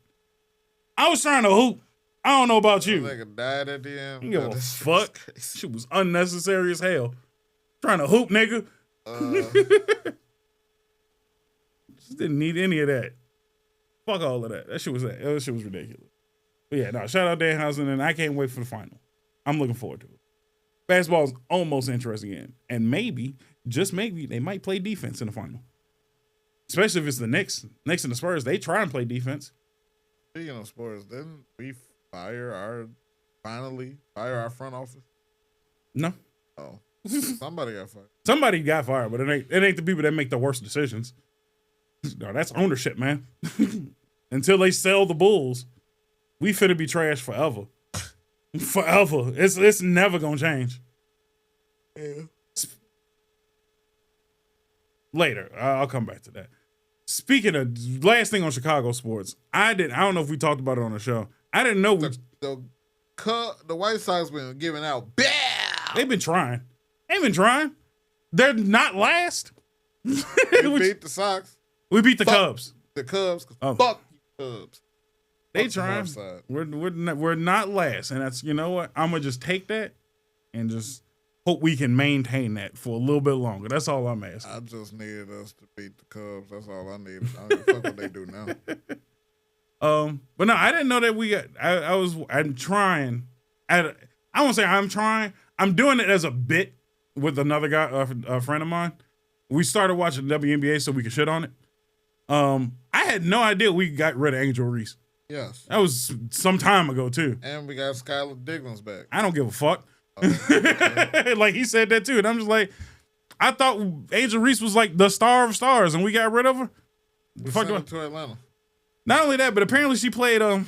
I was trying to hoop. I don't know about you. Nigga died at the end. You give a fuck. Shit was unnecessary as hell. Trying to hoop, nigga. Just didn't need any of that. Fuck all of that. That shit was ridiculous. But yeah, no, shout out Danhausen, and I can't wait for the final. I'm looking forward to it. Basketball is almost interesting again. And maybe, just maybe, they might play defense in the final. Especially if it's the Knicks. Knicks and the Spurs, they try and play defense. Speaking of Spurs, didn't we finally fire our front office? No. Oh. Somebody got fired. Somebody got fired, but it ain't the people that make the worst decisions. No, that's ownership, man. Until they sell the Bulls, we finna be trash forever. Forever. It's never gonna change. Yeah. Later, I'll come back to that. Speaking of, last thing on Chicago sports, I don't know if we talked about it on the show. I didn't know the White Sox been giving out. They've been trying. They're not last. We beat the Sox. We beat the Cubs. The Cubs. Fuck the Cubs. They trying. We're not last, and that's, you know what? I'm gonna just take that and just hope we can maintain that for a little bit longer. That's all I'm asking. I just needed us to beat the Cubs. That's all I needed. I don't give a fuck what they do now. But no, I didn't know that we got. I'm trying. I won't say I'm trying. I'm doing it as a bit with another guy, a friend of mine. We started watching WNBA so we could shit on it. I had no idea we got rid of Angel Reese. Yes. That was some time ago too. And we got Skylar Diggins back. I don't give a fuck. Okay. Like he said that too, and I'm just like, I thought Angel Reese was like the star of stars, and we got rid of her. We sent her to Atlanta. Not only that, but apparently she played and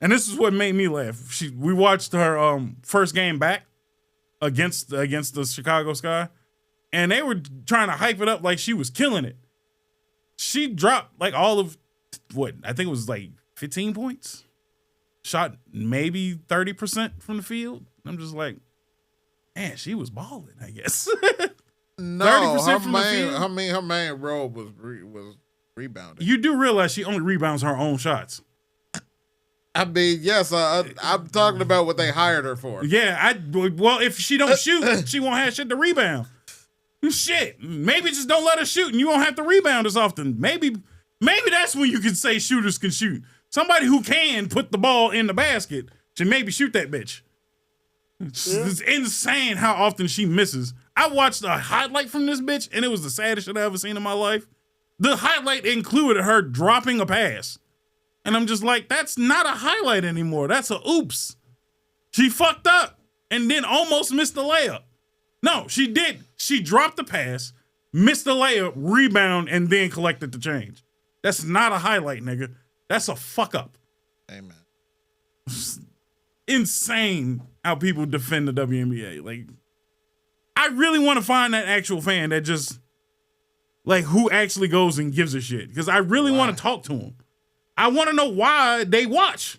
this is what made me laugh. We watched her first game back against the Chicago Sky, and they were trying to hype it up like she was killing it. She dropped like all of what I think it was like 15 points. Shot maybe 30% from the field. I'm just like, man, she was balling, I guess. No, 30% from the field. I mean, her main role was rebounding. You do realize she only rebounds her own shots. I mean, yes, I'm talking about what they hired her for. Yeah, well, if she don't shoot, she won't have shit to rebound. Shit, maybe just don't let her shoot, and you won't have to rebound as often. Maybe that's when you can say shooters can shoot. Somebody who can put the ball in the basket should maybe shoot that bitch. It's insane how often she misses. I watched a highlight from this bitch, and it was the saddest shit I ever seen in my life. The highlight included her dropping a pass. And I'm just like, that's not a highlight anymore. That's a oops. She fucked up and then almost missed the layup. No, she did. She dropped the pass, missed the layup, rebound, and then collected the change. That's not a highlight, nigga. That's a fuck up. Amen. Insane how people defend the WNBA. Like, I really want to find that actual fan that just, like, who actually goes and gives a shit. Because I really want to talk to them. I want to know why they watch.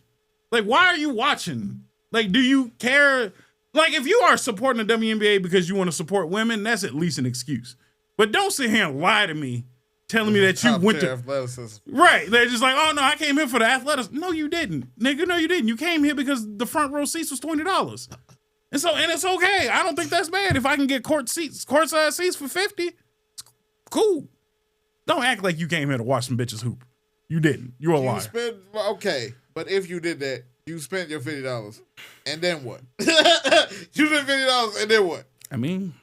Like, why are you watching? Like, do you care? Like, if you are supporting the WNBA because you want to support women, that's at least an excuse. But don't sit here and lie to me, telling me that you went to athleticism. Right. They're just like, oh no, I came here for the athleticism. No, you didn't. Nigga, no, you didn't. You came here because the front row seats was $20. And it's okay. I don't think that's bad. If I can get courtside seats for $50, it's cool. Don't act like you came here to watch some bitches hoop. You didn't. You're a liar. Okay, but if you did that, you spent your $50, and then what? You spent $50, and then what? I mean,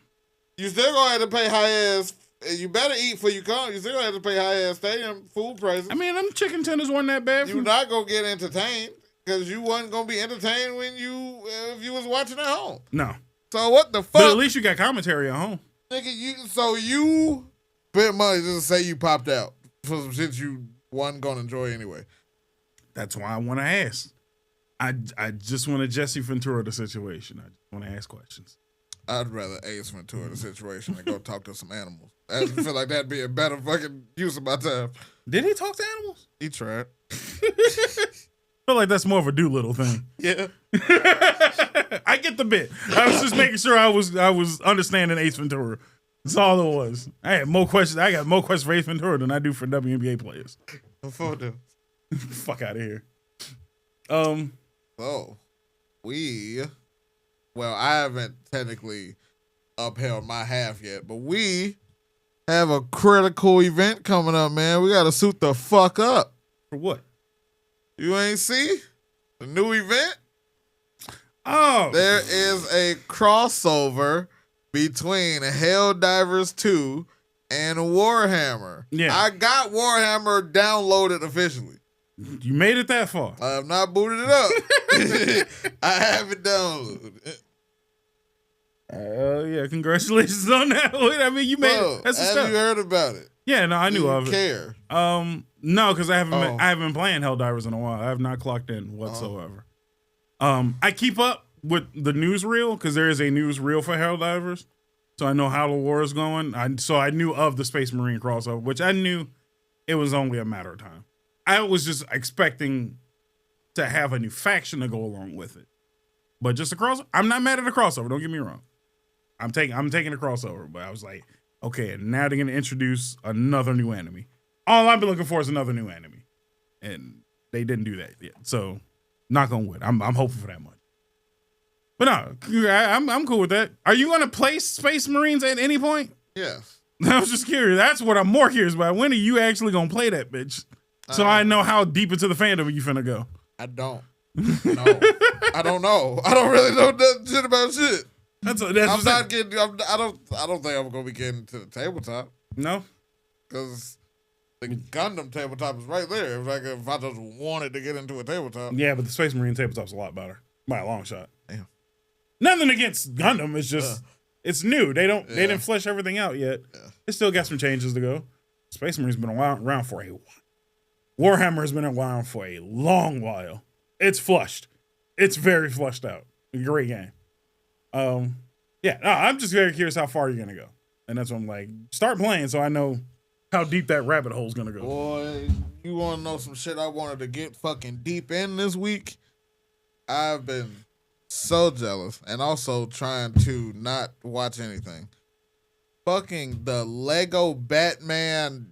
you still gonna have to pay high ass. You better eat for you come. You still gonna have to pay high ass stadium food prices. I mean, them chicken tenders weren't that bad. You're not gonna get entertained because you wasn't gonna be entertained when if you was watching at home. No. So what the fuck? But at least you got commentary at home. Nigga, you spent money just to say you popped out for some shit you wasn't gonna enjoy anyway. That's why I want to ask. I just want to Jesse Ventura the situation. I just want to ask questions. I'd rather Ace Ventura the situation than go talk to some animals. I feel like that'd be a better fucking use of my time. Did he talk to animals? He tried. I feel like that's more of a Doolittle thing. Yeah. I get the bit. I was just making sure I was understanding Ace Ventura. That's all it was. I had more questions. I got more questions for Ace Ventura than I do for WNBA players. Before them. Fuck out of here. So, I haven't technically upheld my half yet, but we have a critical event coming up, man. We got to suit the fuck up. For what? You ain't see? The new event? Oh. There is a crossover between Helldivers 2 and Warhammer. Yeah. I got Warhammer downloaded officially. You made it that far. I have not booted it up. I have it downloaded. Yeah, congratulations on that. I mean, you made it. That's have you heard about it? Yeah, no, I knew of it. Care? No, because I haven't been playing Helldivers in a while. I have not clocked in whatsoever. I keep up with the newsreel because there is a newsreel for Helldivers, so I know how the war is going. So I knew of the Space Marine crossover, which I knew it was only a matter of time. I was just expecting to have a new faction to go along with it, but just a crossover. I'm not mad at the crossover. Don't get me wrong. I'm taking a crossover, but I was like, okay, now they're gonna introduce another new enemy. All I've been looking for is another new enemy, and they didn't do that yet. So, knock on wood. I'm hoping for that much. But no, I'm cool with that. Are you gonna play Space Marines at any point? Yes. I was just curious. That's what I'm more curious about. When are you actually gonna play that bitch? So I know how deep into the fandom you finna go. I don't. No, I don't know. I don't really know that shit about shit. I'm not getting. I don't think I'm gonna be getting to the tabletop. No, because the Gundam tabletop is right there. If I just wanted to get into a tabletop. Yeah, but the Space Marine tabletop's a lot better by a long shot. Damn. Nothing against Gundam. It's just it's new. They didn't flesh everything out yet. Yeah. It still got some changes to go. Space Marine's been around for a while. Warhammer has been around for a long while. It's flushed. It's very flushed out. Great game. Yeah, no, I'm just very curious how far you're gonna go, and that's what I'm like. Start playing so I know how deep that rabbit hole's gonna go. Boy, you want to know some shit I wanted to get fucking deep in this week? I've been so jealous, and also trying to not watch anything. Fucking the Lego Batman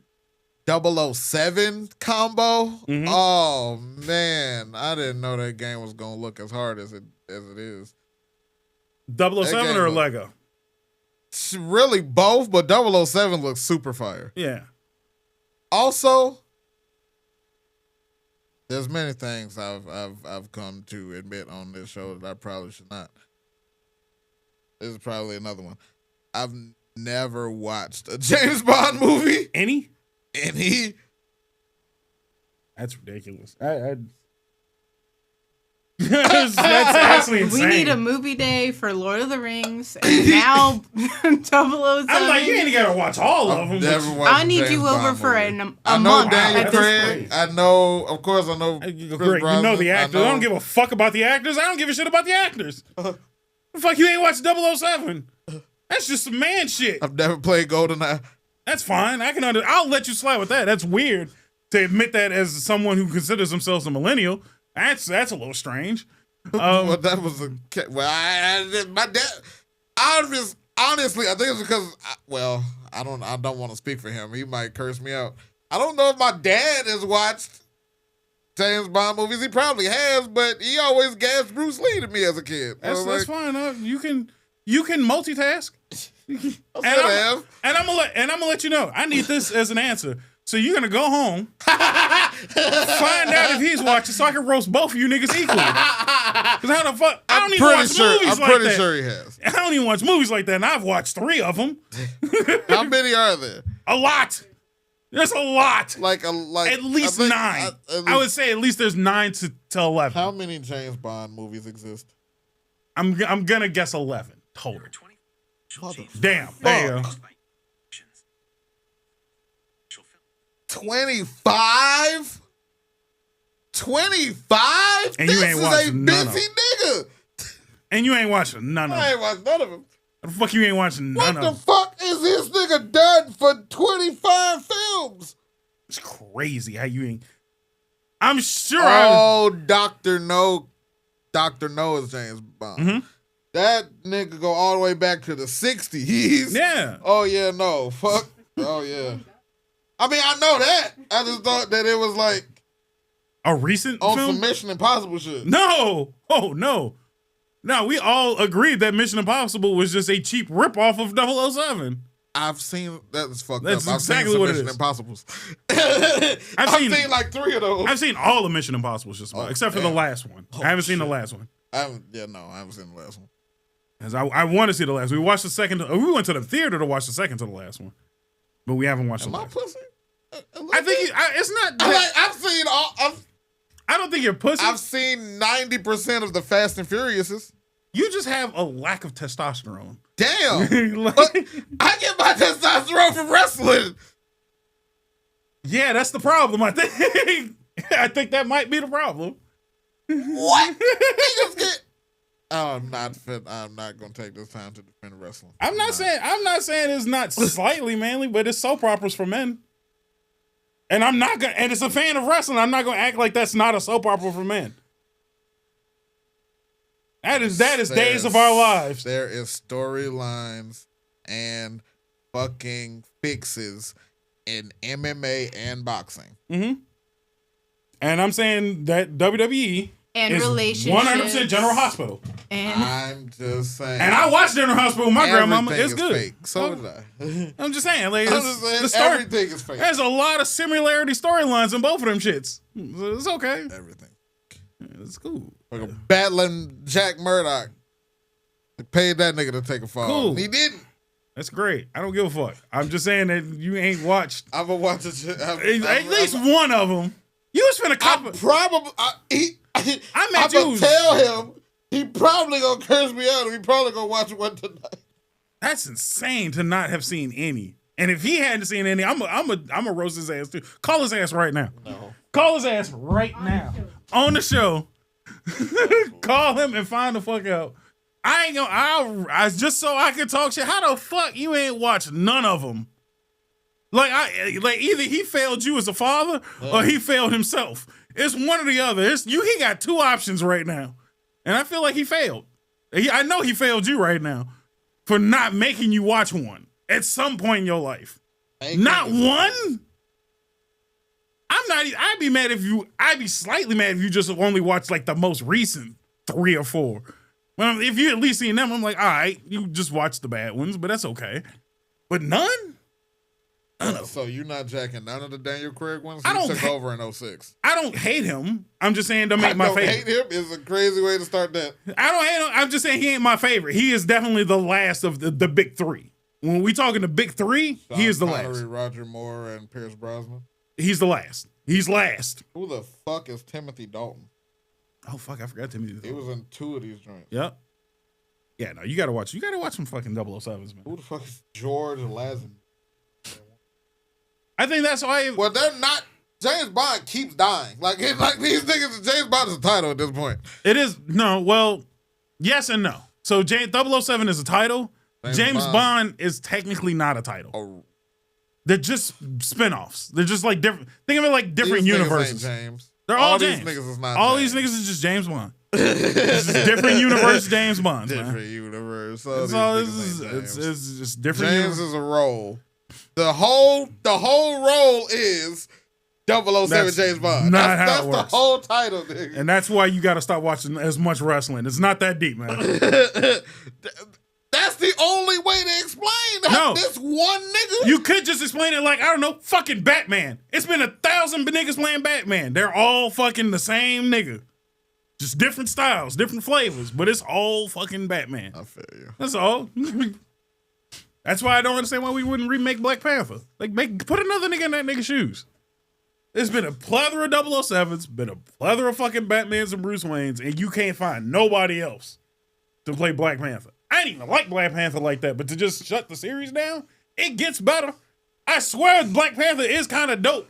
007 combo. Mhm. Oh man, I didn't know that game was gonna look as hard as it is. 007 or Lego? It's really both, but 007 looks super fire. Yeah. Also, there's many things I've come to admit on this show that I probably should not. This is probably another one. I've never watched a James Bond movie. Any? That's ridiculous. That's actually insane. We need a movie day for Lord of the Rings and now 007. I'm like, you ain't gotta watch all of them. I need you over for a month at this point. I know, of course, I know. Greg, you know the actors. I don't give a fuck about the actors. I don't give a shit about the actors. The fuck, you ain't watched 007? That's just some man shit. I've never played GoldenEye. That's fine. I'll let you slide with that. That's weird to admit that as someone who considers themselves a millennial. That's a little strange. Well, that was my dad. Honestly, I think it's because I don't want to speak for him. He might curse me out. I don't know if my dad has watched James Bond movies. He probably has, but he always gassed Bruce Lee to me as a kid. That's fine. You can multitask. And I'm gonna let you know. I need this as an answer. So you're gonna go home, find out if he's watching, so I can roast both of you niggas equally. Because how the fuck? I don't even watch movies like that. I'm pretty sure he has. I don't even watch movies like that, and I've watched 3 of them. How many are there? A lot. There's a lot. Like at least 9. I would say at least there's 9 to 11. How many James Bond movies exist? I'm gonna guess 11 total. Damn. There you go. 25? 25? And you ain't watching none of them. Nigga. And you ain't watching none of them. I ain't watching none of them. What the fuck you ain't watching none of them? What the fuck is this nigga done for 25 films? It's crazy how you ain't. I'm sure. Dr. No. Dr. No is James Bond. Mm-hmm. That nigga go all the way back to the 60s. Yeah. Oh, yeah, no. Fuck. Oh, yeah. I mean, I know that. I just thought that it was like a recent on film? some Mission Impossible shit. No. Oh, no. No, we all agreed that Mission Impossible was just a cheap ripoff of 007. I've seen that's fucked That's up. I've exactly seen what Mission it is. Impossibles. I've seen like 3 of those. I've seen all the Mission Impossibles just about, except for the last one. I haven't seen the last one. I haven't seen the last one. Because I want to see the last. We watched the second. We went to the theater to watch the second to the last one, but we haven't watched the last. Pussy? I think it's not. I've seen all. I don't think you're pussy. I've seen 90% of the Fast and Furiouses. You just have a lack of testosterone. Damn. I get my testosterone from wrestling. Yeah, that's the problem. I think. I think that might be the problem. What? Niggas get. I'm not gonna take this time to defend wrestling. I'm not saying it's not slightly manly, but it's soap operas for men. And I'm not gonna. And it's a fan of wrestling. I'm not gonna act like that's not a soap opera for men. That is Days of Our Lives. There is storylines and fucking fixes in MMA and boxing. Mm-hmm. And I'm saying that WWE and is relationships 100% General Hospital. And I'm just saying. And I watched General Hospital with my grandmama. It's is good. Fake. So did I. I'm just saying. Like, everything is fake. There's a lot of similarity storylines in both of them shits. It's okay. Everything. It's cool. Like a battling Jack Murdoch. They paid that nigga to take a fall. Cool. He didn't. That's great. I don't give a fuck. I'm just saying that you ain't watched. I'm gonna watch it. At least one of them. You was finna cop it. I'm gonna tell him. He probably gonna curse me out. He probably gonna watch one tonight. That's insane to not have seen any. And if he hadn't seen any, I'm a roast his ass too. Call his ass right now. No. Call his ass right now on the show. Call him and find the fuck out. I ain't gonna. I just so I can talk shit. How the fuck you ain't watched none of them? Like either he failed you as a father or he failed himself. It's one or the other. He got 2 options right now, and I feel like he failed. I know he failed you right now for not making you watch one at some point in your life. Not one. I'd be mad if you. I'd be slightly mad if you just only watched like the most recent 3 or 4. Well, if you at least seen them, I'm like, all right, you just watch the bad ones, but that's okay. But none of them. So you're not jacking none of the Daniel Craig ones? I don't took over in 06. I don't hate him. I'm just saying don't make my favorite. Hate him is a crazy way to start that. I don't hate him. I'm just saying he ain't my favorite. He is definitely the last of the big 3. When we talking the big 3, he is the last. Roger Moore and Pierce Brosnan. He's the last. He's last. Who the fuck is Timothy Dalton? Oh fuck, I forgot Timothy Dalton. He was in 2 of these joints. Yep. Yeah, no, you gotta watch some fucking 007s, man. Who the fuck is George Lazenby? I think that's why. Well, they're not. James Bond keeps dying. Like these niggas, James Bond is a title at this point. It is no. Well, yes and no. So 007 is a title. James Bond is technically not a title. Oh. They're just spinoffs. They're just like different. Think of it like different These universes. Ain't James. They're all James. These niggas is not. All James. these niggas is just James Bond. This is different universe James Bonds. Different universe. It's all. It's just different. James is a role. The whole role is 007 That's James Bond. Not That's how it works. the whole title, nigga. And that's why you got to stop watching as much wrestling. It's not that deep, man. That's the only way to explain this one nigga. You could just explain it like, I don't know, fucking Batman. It's been 1,000 niggas playing Batman. They're all fucking the same nigga. Just different styles, different flavors, but it's all fucking Batman. I feel you. That's all. That's why I don't understand why we wouldn't remake Black Panther. Like, put another nigga in that nigga's shoes. There's been a plethora of 007s, been a plethora of fucking Batmans and Bruce Waynes, and you can't find nobody else to play Black Panther. I didn't even like Black Panther like that, but to just shut the series down, it gets better. I swear Black Panther is kind of dope.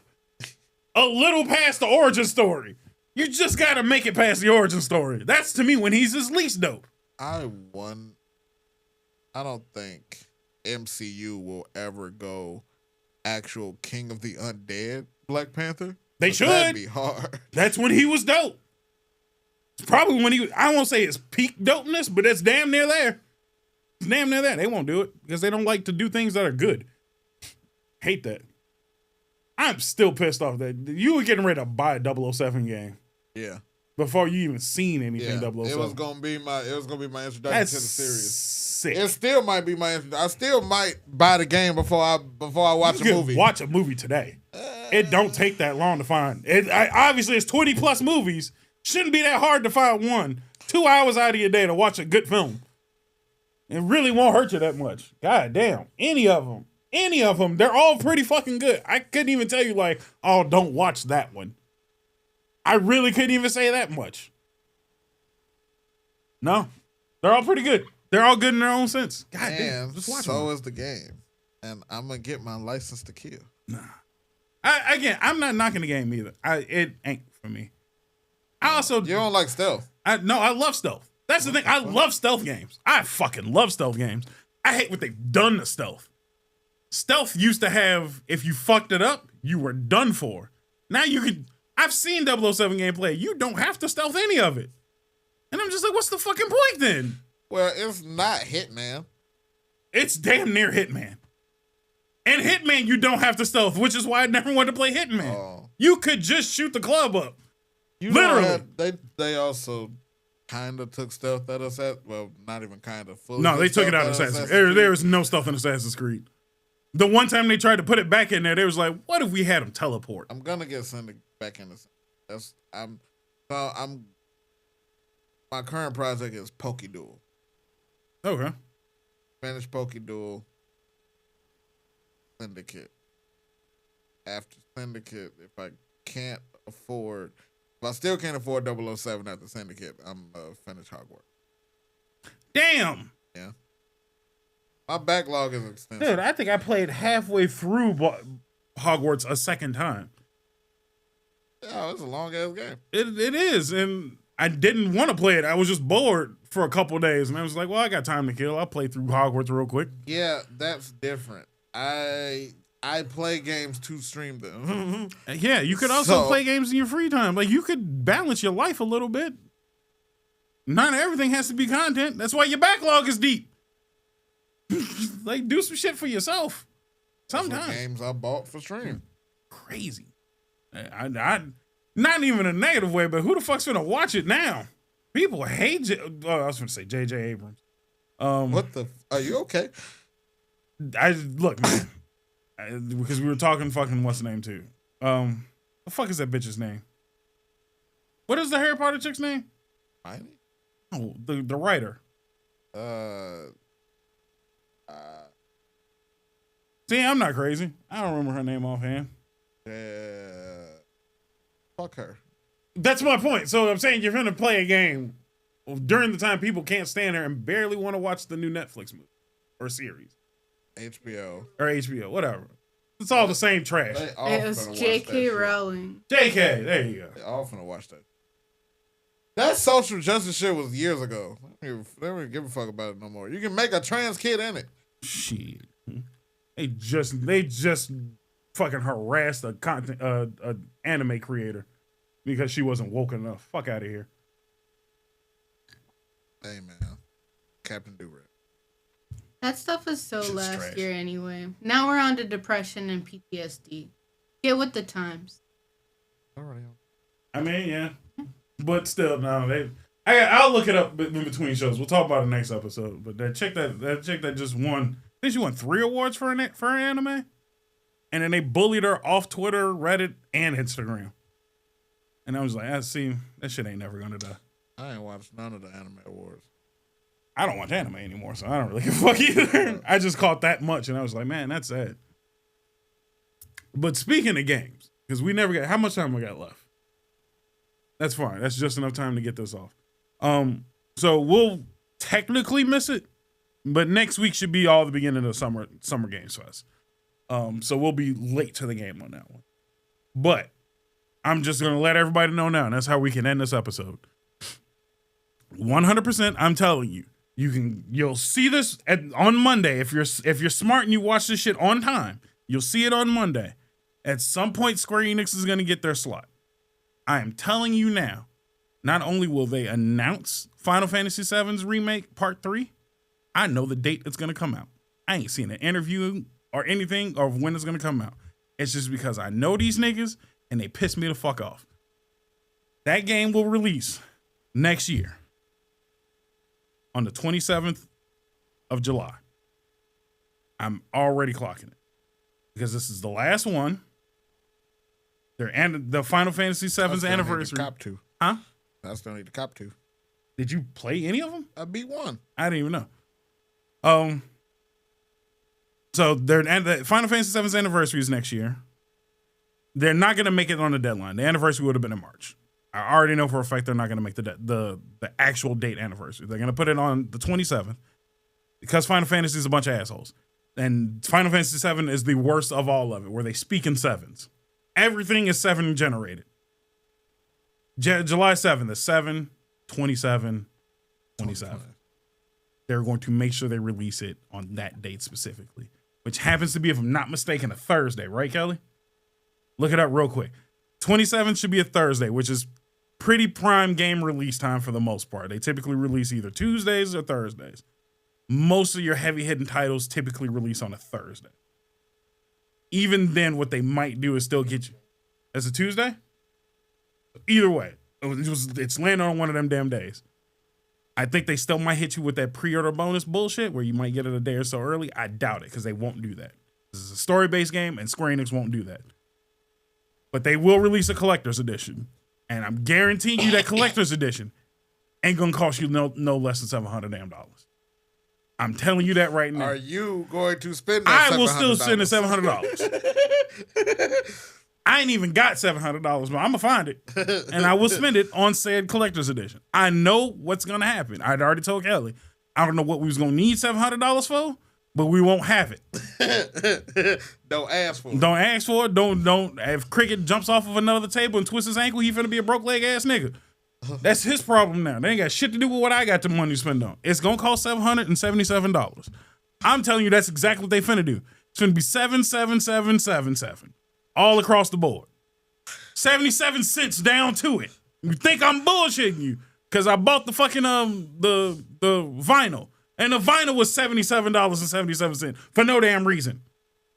A little past the origin story. You just got to make it past the origin story. That's, to me, when he's his least dope. I don't think MCU will ever go actual King of the Undead Black Panther. They should. That'd be hard. That's when he was dope. It's probably when I won't say it's peak dopeness, but it's damn near there. It's damn near there. They won't do it because they don't like to do things that are good. Hate that. I'm still pissed off that you were getting ready to buy a 007 game. Yeah. Before you even seen anything 007. It was gonna be my introduction That's to the series. Sick. It still might be my I still might buy the game before I watch a movie. Watch a movie today. It don't take that long to find. Obviously it's 20 plus movies. Shouldn't be that hard to find one. 2 hours out of your day to watch a good film. It really won't hurt you that much. God damn. Any of them, they're all pretty fucking good. I couldn't even tell you like, oh, don't watch that one. I really couldn't even say that much. No, they're all pretty good. They're all good in their own sense. God damn, just watch them. So is the game. And I'm going to get my license to kill. Nah. I'm not knocking the game either. It ain't for me. I also... You don't like stealth? No, I love stealth. That's the thing. I love stealth games. I fucking love stealth games. I hate what they've done to stealth. Stealth used to have, if you fucked it up, you were done for. Now you could... I've seen 007 gameplay. You don't have to stealth any of it. And I'm just like, what's the fucking point then? Well, it's not Hitman. It's damn near Hitman. And Hitman, you don't have to stealth, which is why I never wanted to play Hitman. Oh. You could just shoot the club up. You literally. They also kind of took stealth at us well, not even kind of fully. No, they took it out of Assassin's Creed. There was no stealth in Assassin's Creed. The one time they tried to put it back in there, they was like, what if we had him teleport? I'm gonna get Syndicate back in this. My current project is Poke Duel. Okay. Finish Poke Duel. Syndicate. After Syndicate, if I still can't afford 007 after Syndicate, I'm finish Hogwarts. Damn. Yeah. My backlog is extensive. Dude, I think I played halfway through Hogwarts a second time. Yeah, it's a long ass game. It is, and I didn't want to play it. I was just bored for a couple of days, and I was like, well, I got time to kill. I'll play through Hogwarts real quick. Yeah, that's different. I play games to stream them. Yeah, you could also play games in your free time. Like, you could balance your life a little bit. Not everything has to be content. That's why your backlog is deep. Like, do some shit for yourself. Sometimes. Games I bought for stream. Crazy. I not even a negative way, but who the fuck's gonna watch it now? People hate. I was gonna say J.J. Abrams. What the? Are you okay? Look, man, because we were talking fucking what's the name too. The fuck is that bitch's name? What is the Harry Potter chick's name? Hermione? Oh, the writer. See, I'm not crazy. I don't remember her name offhand. Fuck her. That's my point. So I'm saying you're gonna play a game during the time people can't stand there and barely want to watch the new Netflix movie or series. HBO, whatever. It's all the same trash. It was J.K. Rowling. J.K. There you go. They all finna watch that. That social justice shit was years ago. They don't give a fuck about it no more. You can make a trans kid in it. Shit. They just fucking harassed a anime creator because she wasn't woke enough. Fuck out of here. Hey man, Captain Durant. That stuff was so Shit's last trash. year anyway. Now we're on to depression and PTSD. Get with the times. Alright. I mean, yeah, but still, no. I'll look it up in between shows. We'll talk about it next episode. But that chick that just won. I think she won 3 awards for an anime, and then they bullied her off Twitter, Reddit, and Instagram. And I was like, I see that shit ain't never gonna die. I ain't watched none of the anime awards. I don't watch anime anymore, so I don't really give a fuck either. I just caught that much, and I was like, man, that's sad. But speaking of games, because we never got, how much time we got left? That's fine. That's just enough time to get this off. So we'll technically miss it, but next week should be all the beginning of Summer Games Fest. So we'll be late to the game on that one. But I'm just gonna let everybody know now, and that's how we can end this episode. 100%, I'm telling you, you'll see this on Monday. If you're smart and you watch this shit on time, you'll see it on Monday. At some point, Square Enix is gonna get their slot. I am telling you now. Not only will they announce Final Fantasy VII's remake Part 3, I know the date it's gonna come out. I ain't seen an interview or anything of when it's gonna come out. It's just because I know these niggas and they piss me the fuck off. That game will release next year on the 27th of July. I'm already clocking it because this is the last one. The Final Fantasy VII's anniversary. Cop 2. Huh? I still need to cop 2. Did you play any of them? I beat 1. I didn't even know. So the Final Fantasy VII's anniversary is next year. They're not going to make it on the deadline. The anniversary would have been in March. I already know for a fact they're not going to make the actual date anniversary. They're going to put it on the 27th because Final Fantasy is a bunch of assholes. And Final Fantasy VII is the worst of all of it, where they speak in sevens. Everything is 7 generated. July 7th is 7, 27, 27. They're going to make sure they release it on that date specifically, which happens to be, if I'm not mistaken, a Thursday, right, Kelly? Look it up real quick. 27th should be a Thursday, which is pretty prime game release time for the most part. They typically release either Tuesdays or Thursdays. Most of your heavy-hitting titles typically release on a Thursday. Even then, what they might do is still get you. As a Tuesday? Either way, it's landing on one of them damn days. I think they still might hit you with that pre-order bonus bullshit where you might get it a day or so early. I doubt it because they won't do that. This is a story-based game, and Square Enix won't do that. But they will release a collector's edition. And I'm guaranteeing you that collector's edition ain't going to cost you no less than $700 damn dollars. I'm telling you that right now. Are you going to spend that I will still spend the $700. I ain't even got $700, but I'm going to find it. And I will spend it on said collector's edition. I know what's going to happen. I'd already told Kelly. I don't know what we was going to need $700 for, but we won't have it. Don't ask for it. Don't ask for it. Don't. If Cricket jumps off of another table and twists his ankle, he finna be a broke leg ass nigga. That's his problem now. They ain't got shit to do with what I got the money to spend on. It's gonna cost $777. I'm telling you, that's exactly what they finna do. It's finna be 77777 all across the board. 77 cents down to it. You think I'm bullshitting you? Cause I bought the fucking the vinyl, and the vinyl was $77.77 for no damn reason.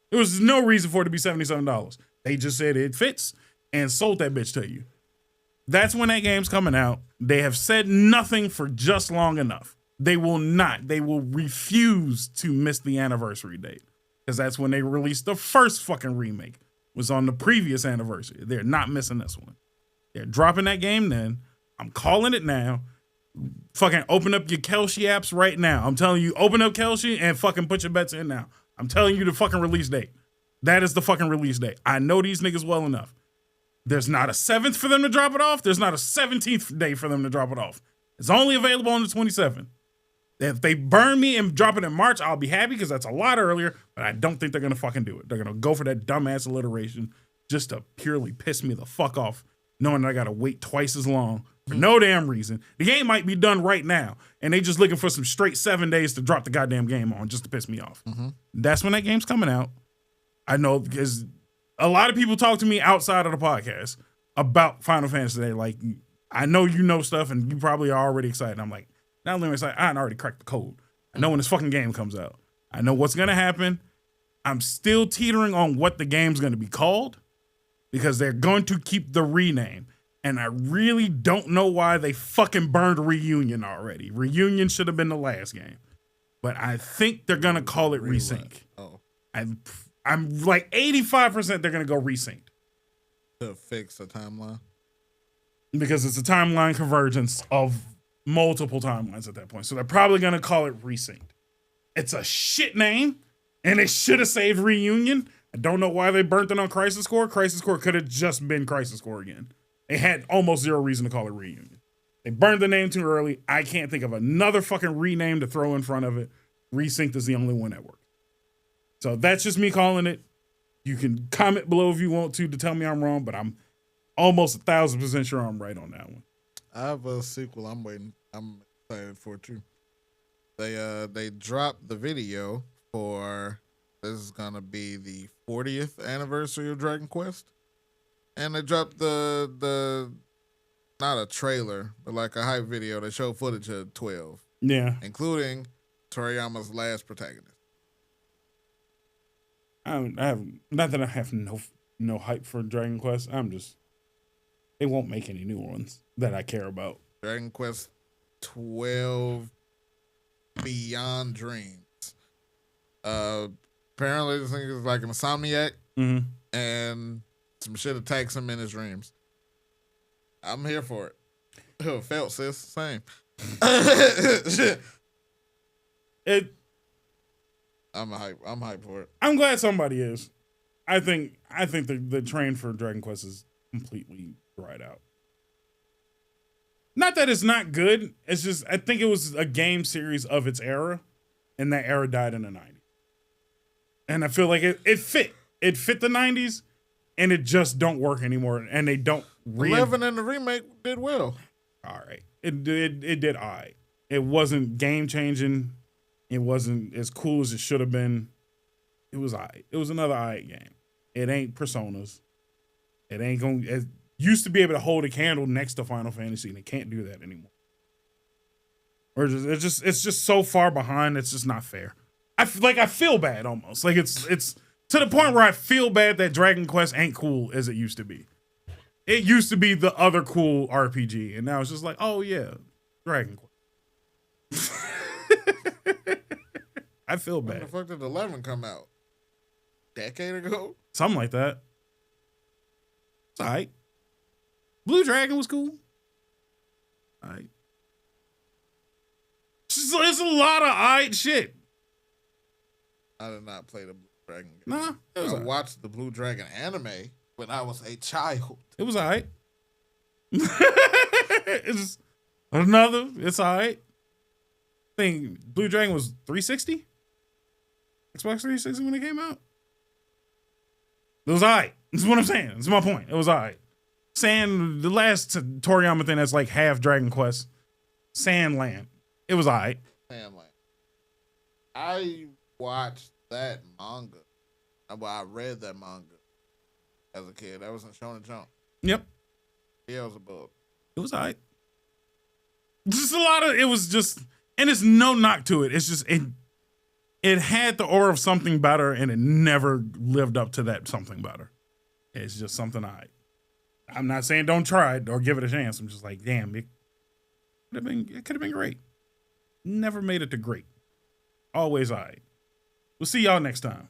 There was no reason for it to be $77. They just said it fits. and sold that bitch to you. That's when that game's coming out. They have said nothing for just long enough. They will not. They will refuse to miss the anniversary date. Because that's when they released the first fucking remake. Was on the previous anniversary. They're not missing this one. They're dropping that game then. I'm calling it now. Fucking open up your Kelshi apps right now. I'm telling you, open up Kelshi and fucking put your bets in now. I'm telling you the fucking release date. That is the fucking release date. I know these niggas well enough. There's not a 7th for them to drop it off. There's not a 17th day for them to drop it off. It's only available on the 27th. If they burn me and drop it in March, I'll be happy because that's a lot earlier, but I don't think they're going to fucking do it. They're going to go for that dumbass alliteration just to purely piss me the fuck off, knowing that I got to wait twice as long for no damn reason. The game might be done right now, and they just looking for some straight 7 days to drop the goddamn game on just to piss me off. That's when that game's coming out. I know because a lot of people talk to me outside of the podcast about Final Fantasy today. Like, I know you know stuff, and you probably are already excited. I'm like, not only am I excited, I already cracked the code. I know when this fucking game comes out. I know what's going to happen. I'm still teetering on what the game's going to be called because they're going to keep the rename. And I really don't know why they fucking burned Reunion already. Reunion should have been the last game. But I think they're going to call it Resync. Oh. I'm like 85% they're going to go Resync. To fix the timeline? Because it's a timeline convergence of multiple timelines at that point. So they're probably going to call it Resync. It's a shit name, and it should have saved Reunion. I don't know why they burnt it on Crisis Core. Crisis Core could have just been Crisis Core again. They had almost zero reason to call it Reunion. They burned the name too early. I can't think of another fucking rename to throw in front of it. Resync is the only one that works. So that's just me calling it. You can comment below if you want to tell me I'm wrong, but I'm almost 1,000% sure I'm right on that one. I have a sequel I'm waiting. I'm excited for it too. They dropped the video for this is gonna be the 40th anniversary of Dragon Quest. And they dropped the not a trailer, but like a hype video. They showed footage of 12. Yeah. Including Toriyama's last protagonist. I have not that I have no hype for Dragon Quest. They won't make any new ones that I care about. Dragon Quest 12 Beyond Dreams. Apparently this thing is like an insomniac and some shit attacks him in his dreams. I'm here for it. It felt sis, same. I'm hyped for it. I'm glad somebody is. I think the train for Dragon Quest is completely dried out. Not that it's not good. It's just I think it was a game series of its era, and that era died in the 90s. And I feel like it fit. It fit the 90s, and it just don't work anymore. And they don't. 11 and the remake did well. All right, it did all right. It wasn't game changing. It wasn't as cool as it should have been. It was all right. It was another all right game. It ain't Personas. It ain't going. It used to be able to hold a candle next to Final Fantasy, and it can't do that anymore. Or it's just so far behind. It's just not fair. I feel bad almost. Like it's to the point where I feel bad that Dragon Quest ain't cool as it used to be. It used to be the other cool RPG, and now it's just like, oh yeah, Dragon Quest. I feel bad. When the fuck did 11 come out? Decade ago? Something like that. It's all right. Blue Dragon was cool. All right. It's a lot of all right shit. I did not play the Blue Dragon game. Nah. I watched the Blue Dragon anime when I was a child. It was all right. It's another. It's all right. I think Blue Dragon was 360? Xbox 360 when it came out? It was all right. That's what I'm saying. That's my point. It was all right. The last Toriyama thing that's like half Dragon Quest, Sandland. It was all right. Sandland. I watched that manga. Well, I read that manga as a kid. That was in Shonen Jump. Yep. Beelzebub. It was all right. Just a lot of, it was just, and it's no knock to it. It's just, it had the aura of something better, and it never lived up to that something better. It's just something all right. I'm not saying don't try it or give it a chance. I'm just like, damn, it could have been great. Never made it to great. Always all right. We'll see y'all next time.